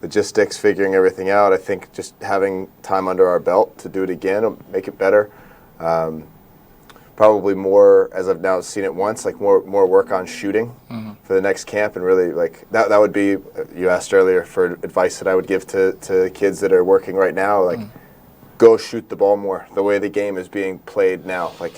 logistics, figuring everything out. I think just having time under our belt to do it again will make it better. Probably more, as I've now seen it once, like more work on shooting for the next camp, and really like that would be. You asked earlier for advice that I would give to kids that are working right now, like. Go shoot the ball more. The way the game is being played now, like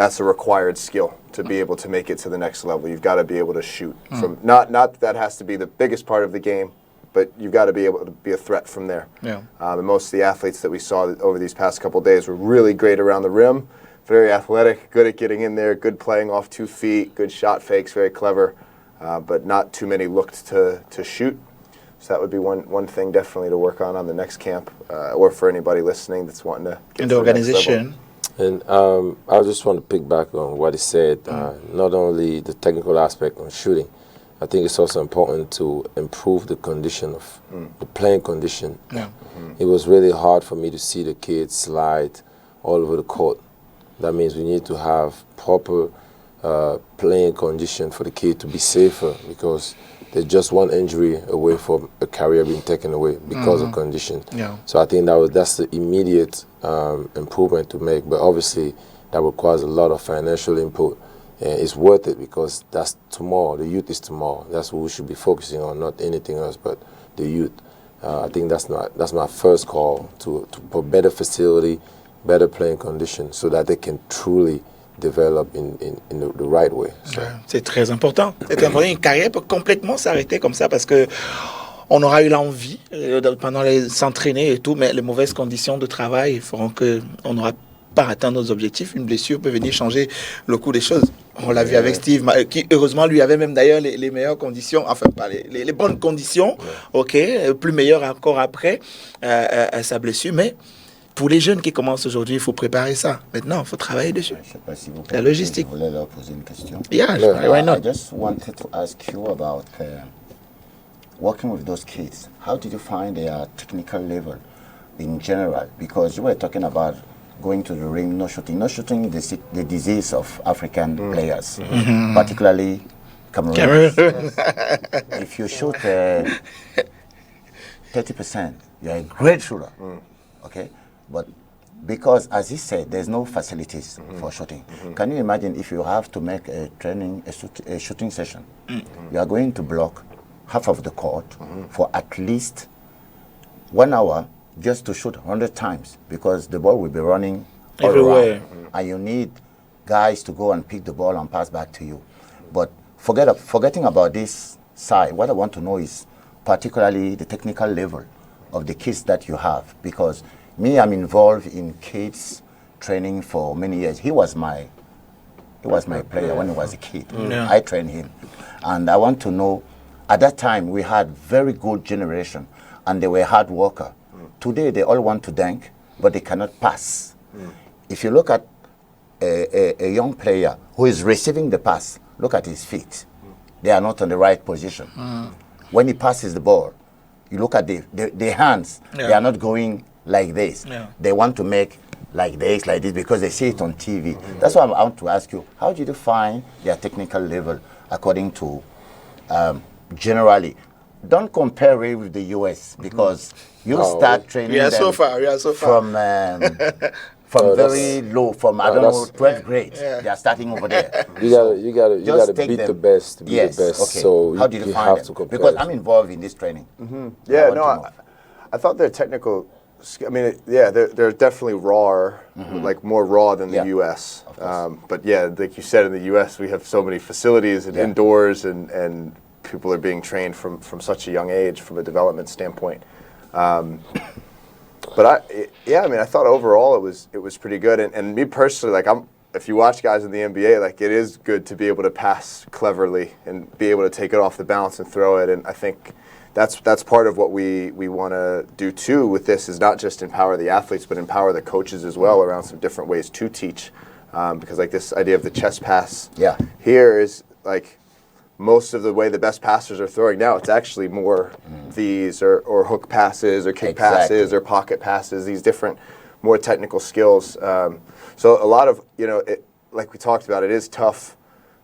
that's a required skill to be able to make it to the next level. You've got to be able to shoot from not that has to be the biggest part of the game, but you've got to be able to be a threat from there. Yeah. And most of the athletes that we saw over these past couple of days were really great around the rim, very athletic, good at getting in there, good playing off 2 feet, good shot fakes, very clever, but not too many looked to shoot. So that would be one thing definitely to work on the next camp, or for anybody listening that's wanting to get in to the organization. And I just want to pick back on what he said, not only the technical aspect on shooting, I think it's also important to improve the condition of the playing condition. Yeah. It was really hard for me to see the kids slide all over the court. That means we need to have proper playing condition for the kid to be safer, because they're just one injury away from a career being taken away because of condition. Yeah. So I think that's the immediate improvement to make. But obviously, that requires a lot of financial input. And it's worth it, because that's tomorrow. The youth is tomorrow. That's what we should be focusing on, not anything else but the youth. I think that's my first call, to put better facility, better playing conditions, so that they can truly develop in the right way. So. C'est très important. C'est important. Une carrière peut complètement s'arrêter comme ça, parce que on aura eu l'envie pendant s'entraîner et tout, mais les mauvaises conditions de travail feront que on n'aura pas atteint nos objectifs. Une blessure peut venir changer le cours des choses. On l'a vu avec Steve, qui heureusement lui avait même d'ailleurs les meilleures conditions, enfin pas les bonnes conditions, ok, plus meilleures encore après sa blessure, mais pour les jeunes qui commencent aujourd'hui, il faut préparer ça. Maintenant, il faut travailler dessus. Je ne sais pas si vous la logistique. Je voulais leur poser une question. Yeah, why not? I just wanted to ask you about working with those kids. How did you find their technical level in general? Because you were talking about going to the ring, no shooting. No shooting is the disease of African players, particularly Cameroonians. If you shoot 30%, you're a great shooter. Okay? But because, as he said, there's no facilities for shooting. Can you imagine if you have to make a shooting session? You are going to block half of the court for at least 1 hour just to shoot 100 times, because the ball will be running everywhere, and you need guys to go and pick the ball and pass back to you. But forgetting about this side, what I want to know is particularly the technical level of the kids that you have, because I'm involved in kids training for many years. He was my player when he was a kid. I trained him, and I want to know, at that time we had very good generation, and they were hard worker. Today they all want to dunk, but they cannot pass. If you look at a young player who is receiving the pass, look at his feet. They are not on the right position. When he passes the ball, you look at the hands. They are not going like this. They want to make like this, because they see it on TV. That's why I want to ask you, how did you find their technical level according to generally? Don't compare it with the US, because you start training them from very low, from I don't know, 12th grade. They are starting over there. You gotta beat the best to be the best. Okay. So how did you find it? Because I'm involved in this training. I thought their technical. I mean, they're definitely raw, like more raw than the U.S. But yeah, like you said, in the U.S. we have so many facilities and indoors, and people are being trained from such a young age from a development standpoint. But I thought overall it was pretty good. And me personally, if you watch guys in the NBA, it is good to be able to pass cleverly and be able to take it off the bounce and throw it. And I think that's part of what we want to do too with this, is not just empower the athletes, but empower the coaches as well around some different ways to teach. Because this idea of the chest pass here is most of the way the best passers are throwing now, it's actually more these or hook passes or kick passes or pocket passes, these different more technical skills. So a lot of, like we talked about, it is tough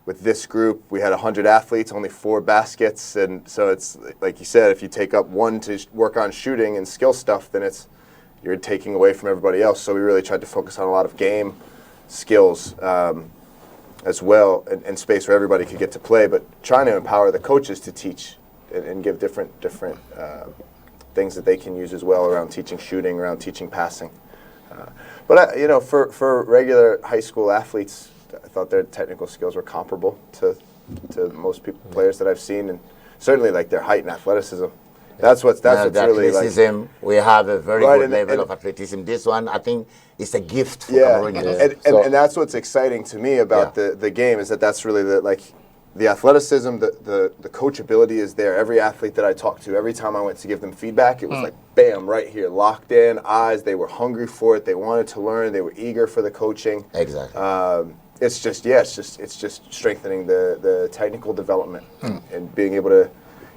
with this group. We had 100 athletes, only 4 baskets. And so it's, like you said, if you take up one to work on shooting and skill stuff, then you're taking away from everybody else. So we really tried to focus on a lot of game skills as well, and space where everybody could get to play, but trying to empower the coaches to teach and give different things that they can use as well around teaching shooting, around teaching passing. But for regular high school athletes, I thought their technical skills were comparable to most players that I've seen, and certainly like their height and athleticism. That's what's really athleticism, like. We have a very Right, good level of athleticism. This one, I think, is a gift for Cameroonians. And that's what's exciting to me about the game is that's really the athleticism, the coachability is there. Every athlete that I talked to, every time I went to give them feedback, it was like, bam, right here, locked in, eyes. They were hungry for it. They wanted to learn. They were eager for the coaching. Exactly. It's just strengthening the technical development and being able to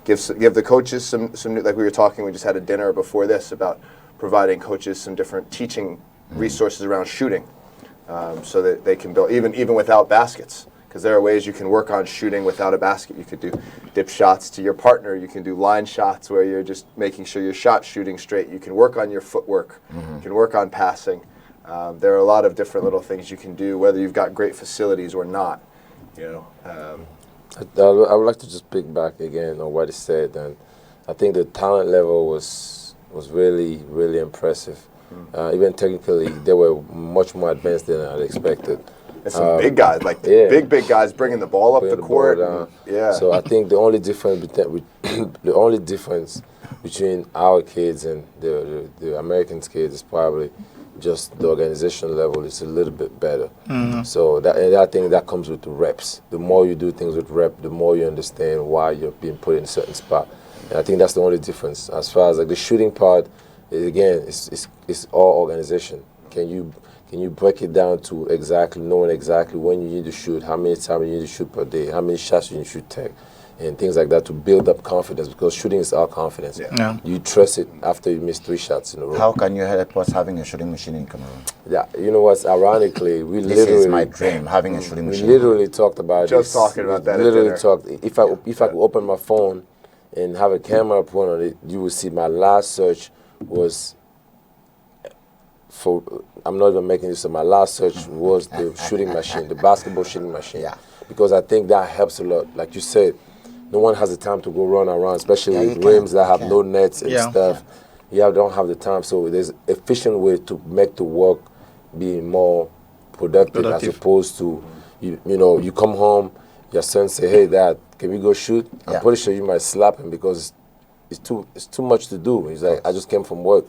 give the coaches some new, like we were talking. We just had a dinner before this about providing coaches some different teaching resources around shooting, so that they can build even without baskets. Because there are ways you can work on shooting without a basket. You could do dip shots to your partner. You can do line shots where you're just making sure your shot's shooting straight. You can work on your footwork. You can work on passing. There are a lot of different little things you can do, whether you've got great facilities or not. I would like to just pick back again on what he said, and I think the talent level was really, really impressive. Even technically, they were much more advanced than I had expected. And some big guys, like big guys, bringing the ball up the court. So I think the only difference between our kids and the Americans' kids is probably just the organization level is a little bit better. So I think that comes with the reps. The more you do things with rep, the more you understand why you're being put in a certain spot. And I think that's the only difference. As far as like the shooting part, again, it's all organization. Can you break it down to knowing exactly when you need to shoot, how many times you need to shoot per day, how many shots you should take, and things like that to build up confidence, because shooting is our confidence. You trust it after you miss 3 shots in a row. How can you help us having a shooting machine in Cameroon? Yeah, you know what's ironically, this is my dream, having a shooting machine. We literally talked about Just talking about that. Literally talked. If I could open my phone and have a camera put on it, you will see my last search was I'm not even making this up. My last search was the shooting machine, the basketball shooting machine. Because I think that helps a lot. Like you said, no one has the time to go run around, especially with rims that have no nets and stuff. You don't have the time. So there's efficient way to make the work be more productive. As opposed to, you come home, your son say, hey, Dad, can we go shoot? I'm pretty sure you might slap him because it's too much to do. He's like, I just came from work.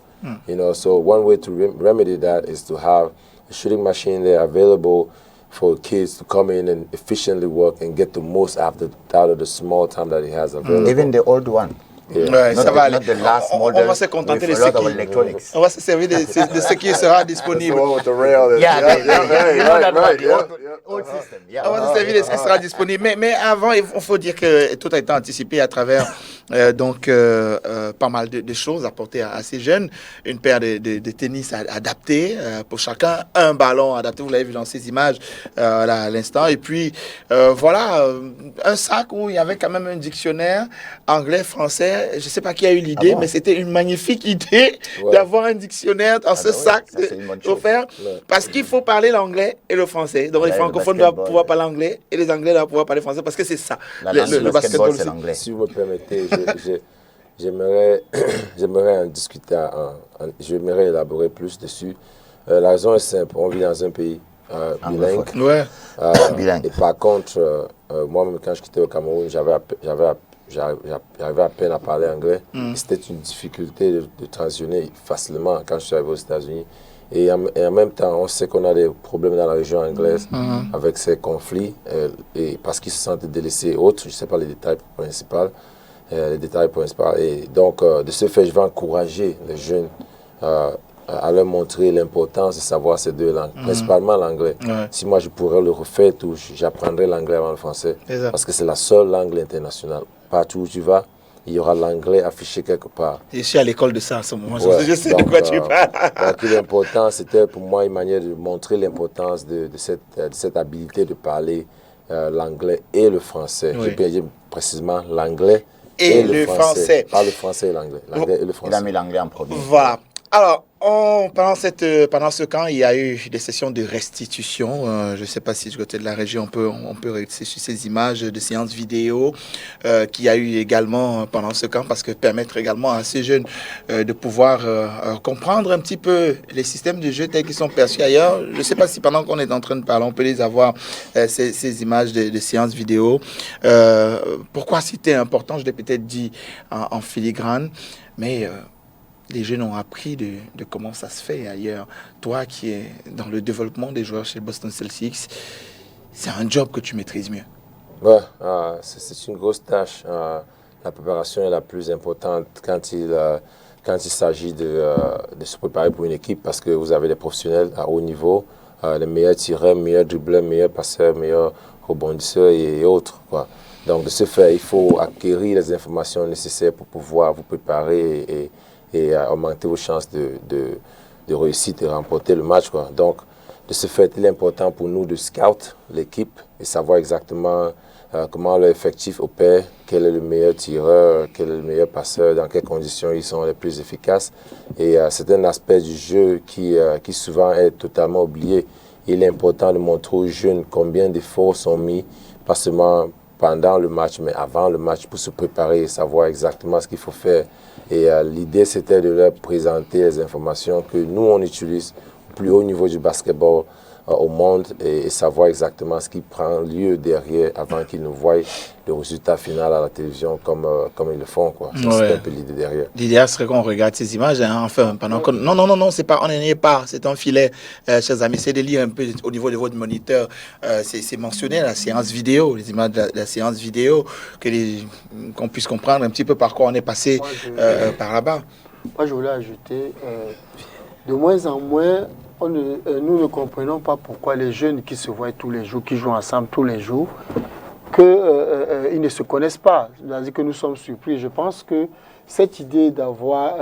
So one way to remedy that is to have a shooting machine there available for kids to come in and efficiently work and get the most out of the small time that he has available. Even the old one. Ouais, ça va aller. On va se contenter de ce on va se servir de ce qui sera disponible. With the rail. On va se servir de ce qui sera disponible. Mais avant, il faut dire que tout a été anticipé à travers pas mal de choses apportées à ces jeunes. Une paire de tennis adaptés pour chacun, un ballon adapté. Vous l'avez vu dans ces images à l'instant. Et puis, voilà, un sac où il y avait quand même un dictionnaire anglais-français. Je ne sais pas qui a eu l'idée, mais c'était une magnifique idée d'avoir un dictionnaire dans ce sac offert. Parce qu'il faut parler l'anglais et le français. Donc les francophones doivent pouvoir parler anglais et les anglais doivent pouvoir parler français parce que c'est ça. Le basketball, c'est l'anglais. Si vous me permettez, j'aimerais en discuter, j'aimerais élaborer plus dessus. La raison est simple, on vit dans un pays bilingue. Bilingue. Et par contre, moi-même quand je quittais au Cameroun, j'arrivais à peine à parler anglais. C'était une difficulté de transitionner facilement quand je suis arrivé aux États-Unis. Et en même temps, on sait qu'on a des problèmes dans la région anglaise avec ces conflits, et parce qu'ils se sentent délaissés et autres. Je ne sais pas les détails principaux. Et donc, de ce fait, je vais encourager les jeunes à leur montrer l'importance de savoir ces deux langues, principalement l'anglais. Si moi, je pourrais le refaire, j'apprendrais l'anglais avant le français, parce que c'est la seule langue internationale. Partout où tu vas, il y aura l'anglais affiché quelque part. Je suis à l'école de ça en ce moment, je sais de quoi tu parles. Donc l'important, c'était pour moi une manière de montrer l'importance de cette habilité de parler l'anglais et le français. Je peux dire précisément l'anglais et le français. Pas le français et l'anglais, l'anglais et le français. Il a mis l'anglais en premier. Voilà. Alors, pendant ce camp, il y a eu des sessions de restitution. Je ne sais pas si du côté de la région, on peut réussir sur ces images de séances vidéo qu'il y a eu également pendant ce camp, parce que permettre également à ces jeunes de pouvoir comprendre un petit peu les systèmes de jeu tels qu'ils sont perçus ailleurs. Je ne sais pas si pendant qu'on est en train de parler, on peut les avoir, ces images de séances vidéo. Pourquoi c'était important, je l'ai peut-être dit en filigrane, mais... les jeunes ont appris de comment ça se fait ailleurs. Toi qui es dans le développement des joueurs chez Boston Celtics, c'est un job que tu maîtrises mieux. Ouais, c'est une grosse tâche. La préparation est la plus importante quand il s'agit de se préparer pour une équipe, parce que vous avez des professionnels à haut niveau, les meilleurs tireurs, meilleurs dribbleurs, meilleurs passeurs, meilleurs rebondisseurs et autres, quoi. Donc de ce fait, il faut acquérir les informations nécessaires pour pouvoir vous préparer et augmenter vos chances de réussite et remporter le match, quoi. Donc, de ce fait, il est important pour nous de scout l'équipe et savoir exactement comment l'effectif opère, quel est le meilleur tireur, quel est le meilleur passeur, dans quelles conditions ils sont les plus efficaces. Et c'est un aspect du jeu qui souvent est totalement oublié. Il est important de montrer aux jeunes combien d'efforts sont mis, pas seulement pendant le match, mais avant le match, pour se préparer et savoir exactement ce qu'il faut faire. Et l'idée, c'était de leur présenter les informations que nous, on utilise au plus haut niveau du basketball au monde et savoir exactement ce qui prend lieu derrière avant qu'ils nous voient le résultat final à la télévision comme ils le font, quoi. Ça, c'est un peu l'idée derrière. L'idée serait qu'on regarde ces images, hein, enfin, pendant que... Non, c'est pas, on n'en est pas, c'est un filet, chers amis, c'est de lire un peu au niveau de votre moniteur, c'est mentionné la séance vidéo, les images de la séance vidéo, qu'on puisse comprendre un petit peu par quoi on est passé par là-bas. Moi, je voulais ajouter, de moins en moins, nous ne comprenons pas pourquoi les jeunes qui se voient tous les jours, qui jouent ensemble tous les jours, qu'ils ne se connaissent pas. C'est-à-dire que nous sommes surpris. Je pense que cette idée d'avoir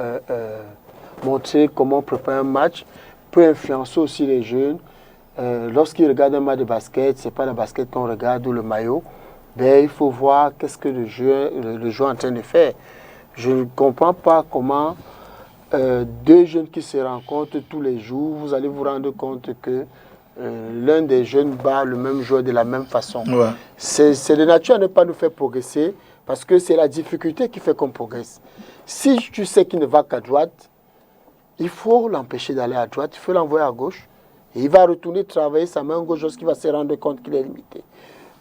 montré comment préparer un match peut influencer aussi les jeunes. Lorsqu'ils regardent un match de basket, ce n'est pas le basket qu'on regarde ou le maillot, ben, il faut voir qu'est-ce que le joueur est en train de faire. Je ne comprends pas comment... deux jeunes qui se rencontrent tous les jours, vous allez vous rendre compte que l'un des jeunes bat le même joueur de la même façon. Ouais. C'est de nature à ne pas nous faire progresser, parce que c'est la difficulté qui fait qu'on progresse. Si tu sais qu'il ne va qu'à droite, il faut l'empêcher d'aller à droite, il faut l'envoyer à gauche, et il va retourner travailler sa main gauche lorsqu'il va se rendre compte qu'il est limité.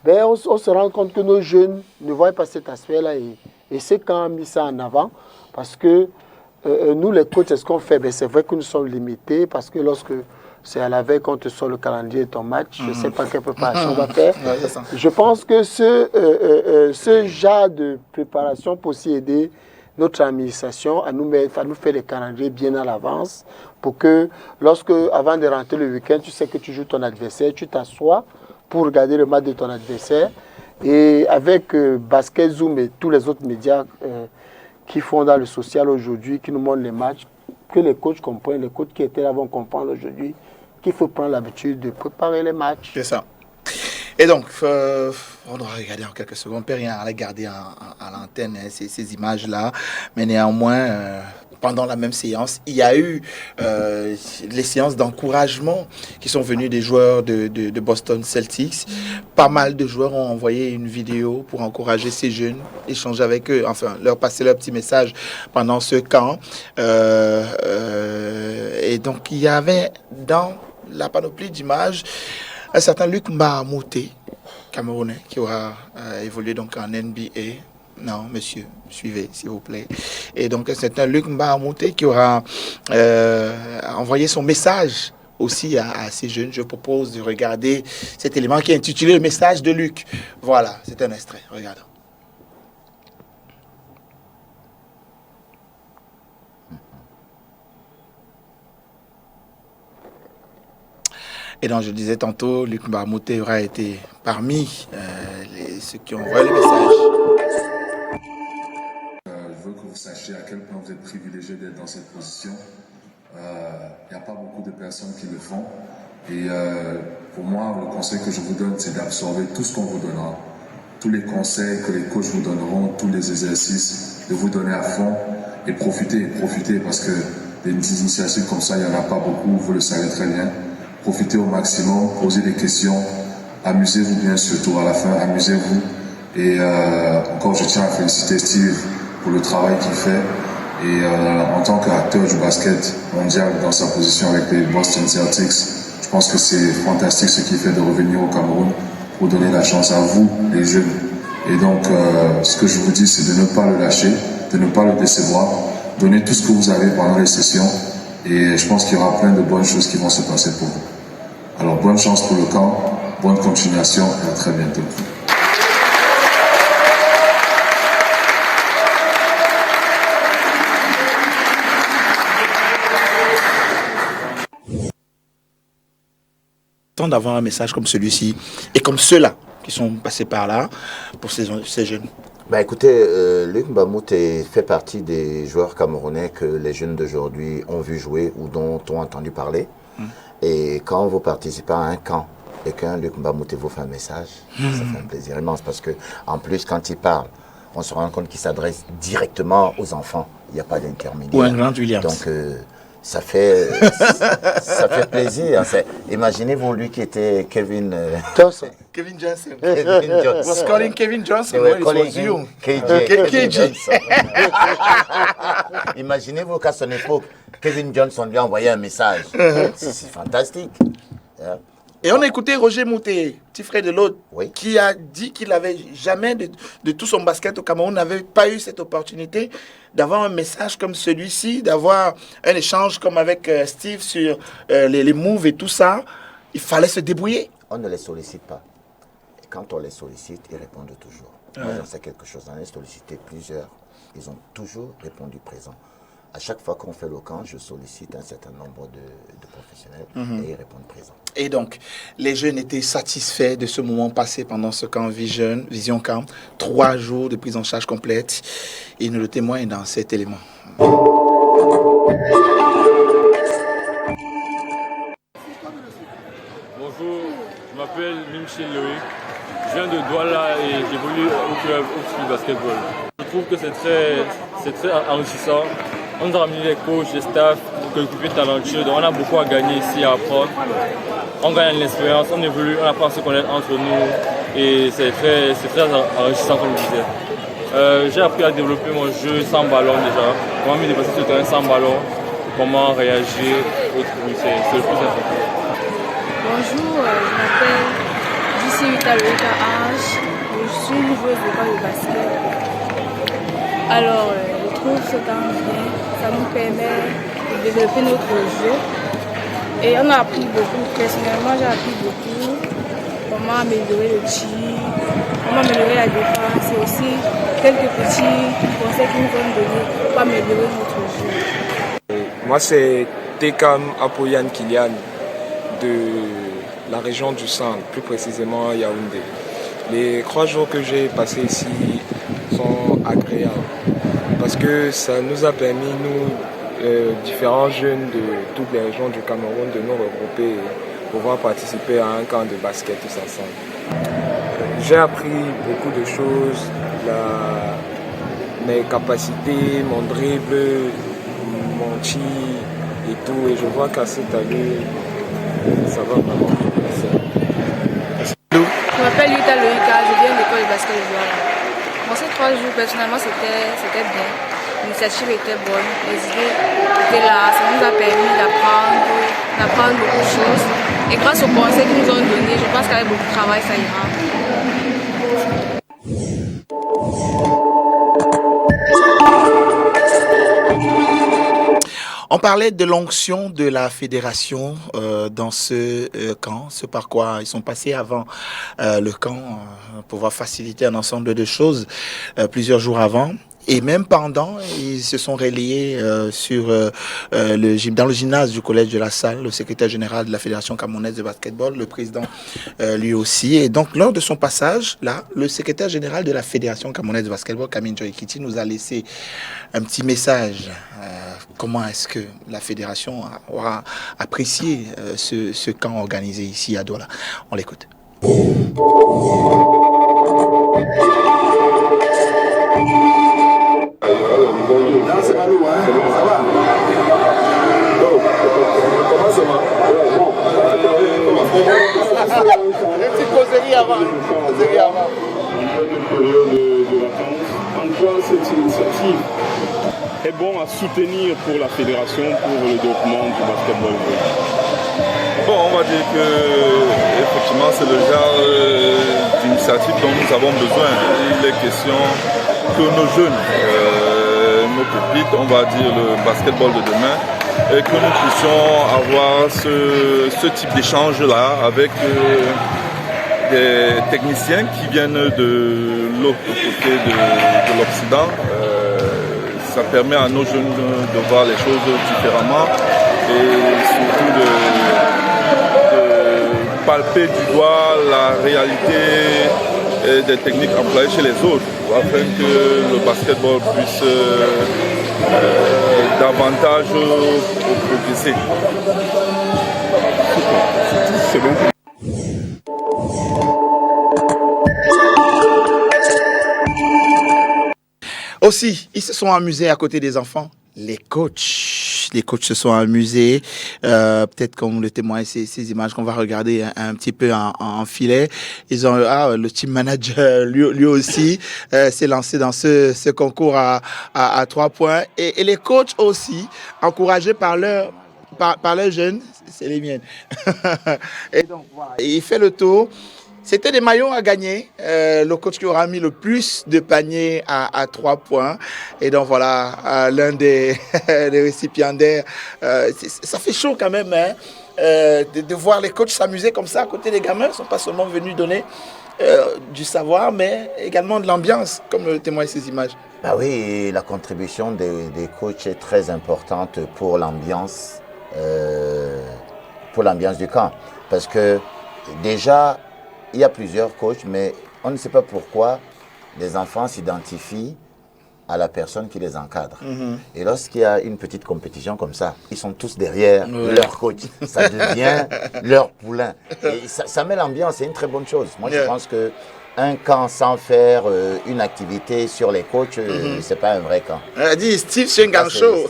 Ben, on se rend compte que nos jeunes ne voient pas cet aspect-là, et c'est quand on a mis ça en avant, parce que nous, les coachs, ce qu'on fait, ben, c'est vrai que nous sommes limités, parce que lorsque c'est à la veille qu'on te sort le calendrier de ton match, je ne sais pas quelle préparation on va faire. Je pense que ce genre de préparation peut aussi aider notre administration à nous faire les calendriers bien à l'avance, pour que lorsque, avant de rentrer le week-end, tu sais que tu joues ton adversaire, tu t'assois pour regarder le match de ton adversaire. Et avec Basket Zoom et tous les autres médias qui font dans le social aujourd'hui, qui nous montrent les matchs, que les coachs comprennent, les coachs qui étaient là vont comprendre aujourd'hui qu'il faut prendre l'habitude de préparer les matchs. C'est ça. Et donc, on doit regarder en quelques secondes, on ne peut rien regarder à l'antenne, hein, ces images-là, mais néanmoins, pendant la même séance, il y a eu les séances d'encouragement qui sont venues des joueurs de Boston Celtics. Pas mal de joueurs ont envoyé une vidéo pour encourager ces jeunes, échanger avec eux, enfin, leur passer leur petit message pendant ce camp. Et donc, il y avait dans la panoplie d'images un certain Luc Mbah-a-Moute, Camerounais, qui aura évolué donc en NBA. Non, monsieur, suivez, s'il vous plaît. Et donc, c'est un Luc Mbah-a-Moute qui aura envoyé son message aussi à ces jeunes. Je propose de regarder cet élément qui est intitulé « Le message de Luc ». Voilà, c'est un extrait. Regardons. Et donc, je disais tantôt, Luc Mbah-a-Moute aura été parmi ceux qui ont envoyé le message. Je veux que vous sachiez à quel point vous êtes privilégié d'être dans cette position. Il n'y a pas beaucoup de personnes qui le font. Et pour moi, le conseil que je vous donne, c'est d'absorber tout ce qu'on vous donnera. Tous les conseils que les coachs vous donneront, tous les exercices, de vous donner à fond et profiter parce que des initiatives comme ça, il n'y en a pas beaucoup, vous le savez très bien. Profitez au maximum, posez des questions, amusez-vous bien surtout à la fin, amusez-vous. Et encore, je tiens à féliciter Steve pour le travail qu'il fait. Et en tant qu'acteur du basket mondial dans sa position avec les Boston Celtics, je pense que c'est fantastique ce qu'il fait de revenir au Cameroun pour donner la chance à vous, les jeunes. Et donc, ce que je vous dis, c'est de ne pas le lâcher, de ne pas le décevoir, donner tout ce que vous avez pendant les sessions. Et je pense qu'il y aura plein de bonnes choses qui vont se passer pour vous. Alors, bonne chance pour le camp, bonne continuation et à très bientôt. D'avoir un message comme celui-ci et comme ceux-là qui sont passés par là pour ces jeunes? Bah écoutez, Luc Mbamute fait partie des joueurs camerounais que les jeunes d'aujourd'hui ont vu jouer ou dont ont entendu parler. Et quand vous participez à un camp et qu'un Luc Mbamute vous fait un message, ça fait un plaisir immense parce que en plus quand il parle, on se rend compte qu'il s'adresse directement aux enfants. Il n'y a pas d'intermédiaire. Ou un grand Williams. Donc ça fait plaisir. Imaginez-vous lui qui était Kevin Johnson. Kevin Johnson. Kevin Johnson. Was calling Kevin Johnson when it was you. KJ. Imaginez-vous qu'à son époque, Kevin Johnson lui a envoyé un message. C'est fantastique. Yeah. Et on a écouté Roger Moutet, petit frère de l'autre, qui a dit qu'il n'avait jamais, de tout son basket au Cameroun, n'avait pas eu cette opportunité d'avoir un message comme celui-ci, d'avoir un échange comme avec Steve sur les moves et tout ça. Il fallait se débrouiller. On ne les sollicite pas. Et quand on les sollicite, ils répondent toujours. Moi, j'en sais quelque chose. On a sollicité plusieurs. Ils ont toujours répondu présent. À chaque fois qu'on fait le camp, je sollicite un certain nombre de professionnels et ils répondent présent. Et donc, les jeunes étaient satisfaits de ce moment passé pendant ce camp Vision Camp. 3 jours de prise en charge complète. Ils nous le témoignent dans cet élément. Bonjour, je m'appelle Mimchil Loïc. Je viens de Douala et j'évolue au club Oxford Basketball. Je trouve que c'est très enrichissant. On nous a ramené les coachs, les staffs, les coéquipiers talentueux. Donc on a beaucoup à gagner ici, à apprendre. On gagne l'expérience, on évolue, on apprend à se connaître entre nous. Et c'est très enrichissant comme je disais. J'ai appris à développer mon jeu sans ballon déjà. Comment me dépasser sur le terrain sans ballon. Comment réagir. C'est le plus important. Bonjour, je m'appelle Lucie Vitaloïka Ange. Je suis joueuse de basket. Alors, je trouve ce temps bien. Ça nous permet de développer notre jeu. Et on a appris beaucoup. Personnellement, j'ai appris beaucoup. Comment améliorer le tir, comment améliorer la défense. Et aussi quelques petits conseils qu'ils nous ont donnés pour améliorer notre jeu. Moi, c'est Tekam Apoyan Kylian de la région du centre, plus précisément Yaoundé. Les 3 jours que j'ai passés ici sont agréables parce que ça nous a permis, nous, différents jeunes de toutes les régions du Cameroun, de nous regrouper et pouvoir participer à un camp de basket tous ensemble. J'ai appris beaucoup de choses, mes capacités, mon dribble, mon tir et tout, et je vois qu'à cette année, ça va vraiment progresser. Je m'appelle Yuta Loïka, je viens de l'école de basket de Douala. Bon, ces 3 jours, personnellement, c'était bien. L'initiative était bonne, les idées étaient là, ça nous a permis d'apprendre beaucoup de choses. Et grâce aux conseils qu'ils nous ont donnés, je pense qu'avec beaucoup de travail, ça ira. On parlait de l'onction de la fédération dans ce camp, ce par quoi ils sont passés avant le camp pour pouvoir faciliter un ensemble de choses plusieurs jours avant. Et même pendant, ils se sont relayés dans le gymnase du collège de la Salle, le secrétaire général de la Fédération camerounaise de basketball, le président lui aussi. Et donc, lors de son passage, là, le secrétaire général de la Fédération camerounaise de basketball, Kamine Joy-Kiti, nous a laissé un petit message. Comment est-ce que la Fédération aura apprécié ce camp organisé ici à Douala? On l'écoute. C'est Malou, hein? Ça va? période de vacances. En quoi cette initiative est bon à soutenir pour la fédération, pour le développement du basketball? Bon, on va dire que effectivement c'est le genre d'initiative dont nous avons besoin. Il est question que nos jeunes, nos pépites, on va dire le basketball de demain, et que nous puissions avoir ce type d'échange-là avec des techniciens qui viennent de l'autre côté de l'Occident. Ça permet à nos jeunes de voir les choses différemment et surtout de palper du doigt la réalité des techniques employées chez les autres afin que le basketball puisse davantage progresser. C'est bon. Aussi, ils se sont amusés à côté des enfants. Les coachs se sont amusés. Peut-être qu'on le témoigne ces images qu'on va regarder un petit peu en filet. Ils ont le team manager lui aussi s'est lancé dans ce concours à 3 points. Et les coachs aussi, encouragés par leurs jeunes, c'est les miennes. Et donc voilà, il fait le tour. C'était des maillots à gagner. Le coach qui aura mis le plus de paniers à 3 points. Et donc voilà, l'un des récipiendaires. Ça fait chaud quand même de voir les coachs s'amuser comme ça à côté des gamins. Ils ne sont pas seulement venus donner du savoir, mais également de l'ambiance, comme le témoignent ces images. Bah oui, la contribution des coachs est très importante pour l'ambiance du camp. Parce que déjà, il y a plusieurs coachs, mais on ne sait pas pourquoi les enfants s'identifient à la personne qui les encadre. Et lorsqu'il y a une petite compétition comme ça, ils sont tous derrière leur coach. Ça devient leur poulain. Et ça met l'ambiance, c'est une très bonne chose. Moi, je pense qu'un camp sans faire une activité sur les coachs, c'est pas un vrai camp. Dis Steve Shingan Show.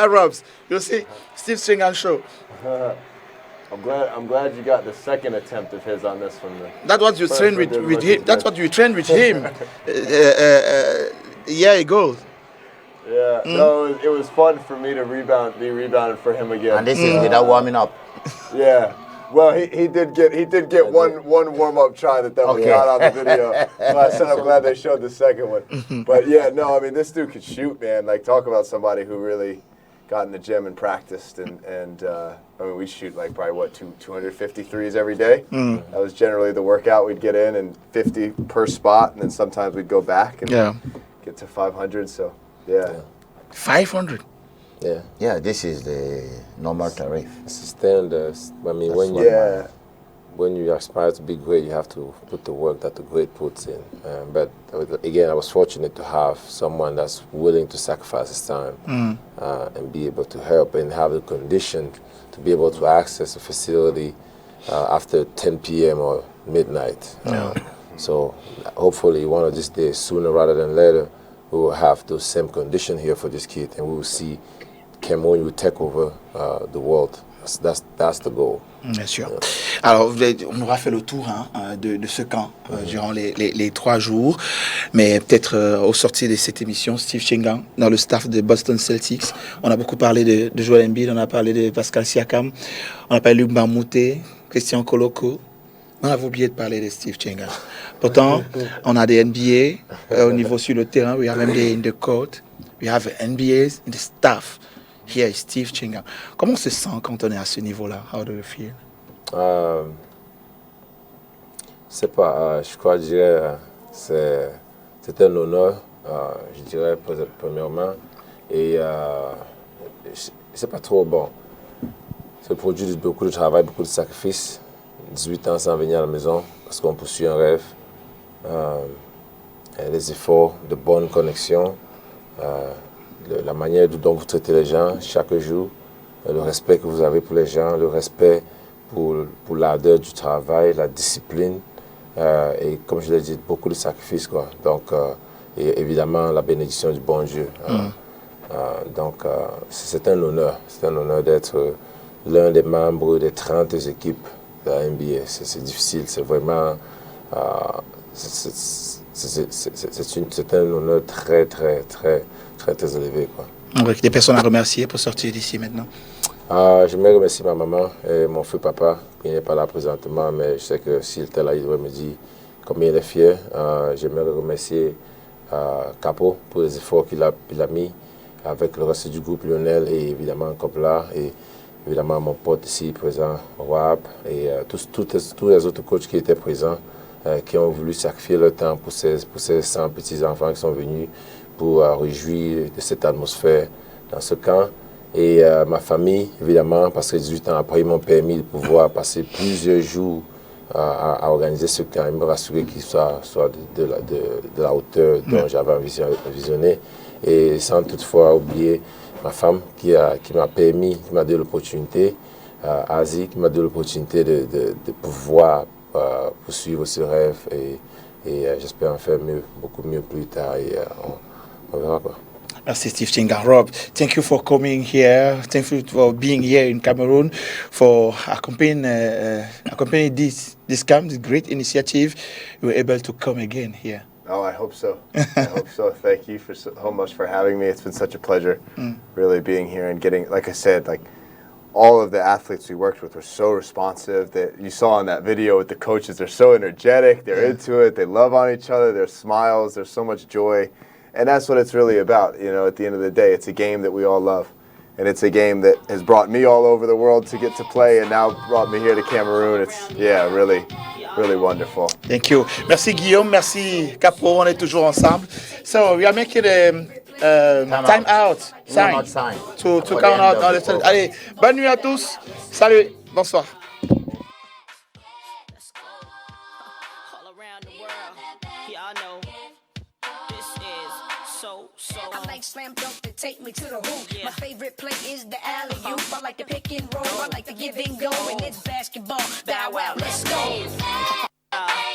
Robs, you see, Steve Shingan Show. I'm glad you got the second attempt of his on this one. That's what you trained with him. That's what you trained with him a year ago. Yeah, no, it was fun for me to be rebounded for him again. And this is without warming up. Yeah. Well, he did get one warm up try that was not on the video. So I said I'm glad they showed the second one. But yeah, no, I mean this dude could shoot, man. Like talk about somebody who really got in the gym and practiced, and I mean, we'd shoot like probably 250 threes every day. That was generally the workout. We'd get in and 50 per spot, and then sometimes we'd go back and get to 500. So yeah, 500. Yeah, this is the normal tariff. It's standard. I mean, when you aspire to be great, you have to put the work that the great puts in. But again, I was fortunate to have someone that's willing to sacrifice his time and be able to help and have the condition to be able to access a facility after 10 p.m. or midnight. So hopefully one of these days, sooner rather than later, we will have those same conditions here for this kid, and we will see Cameroon will take over the world. That's the goal. Bien sûr. Alors, on aura fait le tour de ce camp durant les 3 jours. Mais peut-être au sortir de cette émission, Steve Shingan, dans le staff de Boston Celtics, on a beaucoup parlé de Joel Embiid, on a parlé de Pascal Siakam, on a parlé de Luc Mbamute, Christian Koloko. On a oublié de parler de Steve Shingan. Pourtant, on a des NBA au niveau sur le terrain. We have NBA in the court. We have NBAs in the staff. Here is Steve Shingan. Comment on se sent quand on est à ce niveau-là? How do you feel? Je sais pas, je crois que je dirais c'est un honneur, je dirais premièrement, et c'est pas trop bon. C'est le produit de beaucoup de travail, beaucoup de sacrifices, 18 ans sans venir à la maison parce qu'on poursuit un rêve, les efforts, de bonnes connexions, la manière dont vous traitez les gens chaque jour, le respect que vous avez pour les gens, le respect pour l'ardeur du travail, la discipline, et comme je l'ai dit, beaucoup de sacrifices, quoi. Donc, et évidemment, la bénédiction du bon Dieu. Donc, c'est un honneur d'être l'un des membres des 30 équipes de la NBA. C'est difficile, c'est vraiment... c'est un honneur très élevé, quoi. Avec des personnes à remercier pour sortir d'ici maintenant. J'aimerais remercier ma maman et mon feu papa, qui n'est pas là présentement, mais je sais que s'il était là, il devrait me dire combien il est fier. J'aimerais remercier Capo pour les efforts qu'il a mis avec le reste du groupe, Lionel et évidemment Copla et évidemment mon pote ici présent, Wab, et tous les autres coachs qui étaient présents, qui ont voulu sacrifier leur temps pour ces 100 petits-enfants qui sont venus pour réjouir de cette atmosphère dans ce camp. Et ma famille, évidemment, parce que 18 ans après, ils m'ont permis de pouvoir passer plusieurs jours à organiser ce camp et me rassurer qu'il soit de la hauteur dont j'avais visionné. Et sans toutefois oublier ma femme qui m'a donné l'opportunité, Asie, qui m'a donné l'opportunité de pouvoir poursuivre ce rêve et j'espère en faire mieux, beaucoup mieux plus tard et on verra quoi. Merci Steve Chinga. Rob, thank you for coming here. Thank you for being here in Cameroon, for accompanying this camp, this great initiative. You were able to come again here. Oh, I hope so. I hope so. Thank you so much for having me. It's been such a pleasure really being here and getting, like I said, like all of the athletes we worked with were so responsive that you saw in that video with the coaches. They're so energetic. They're into it. They love on each other. There's smiles. There's so much joy. And that's what it's really about. You know, at the end of the day, it's a game that we all love. And it's a game that has brought me all over the world to get to play and now brought me here to Cameroon. It's, really wonderful. Thank you. Merci Guillaume, merci Capo, on est toujours ensemble. So we are making a time out sign to count out. Allez, bonne nuit à tous. Salut, bonsoir. I like slam dunk to take me to the hoop. My favorite play is the alley-oop. I like the pick and roll. I like the give and go. And it's basketball. Bow wow, let's go.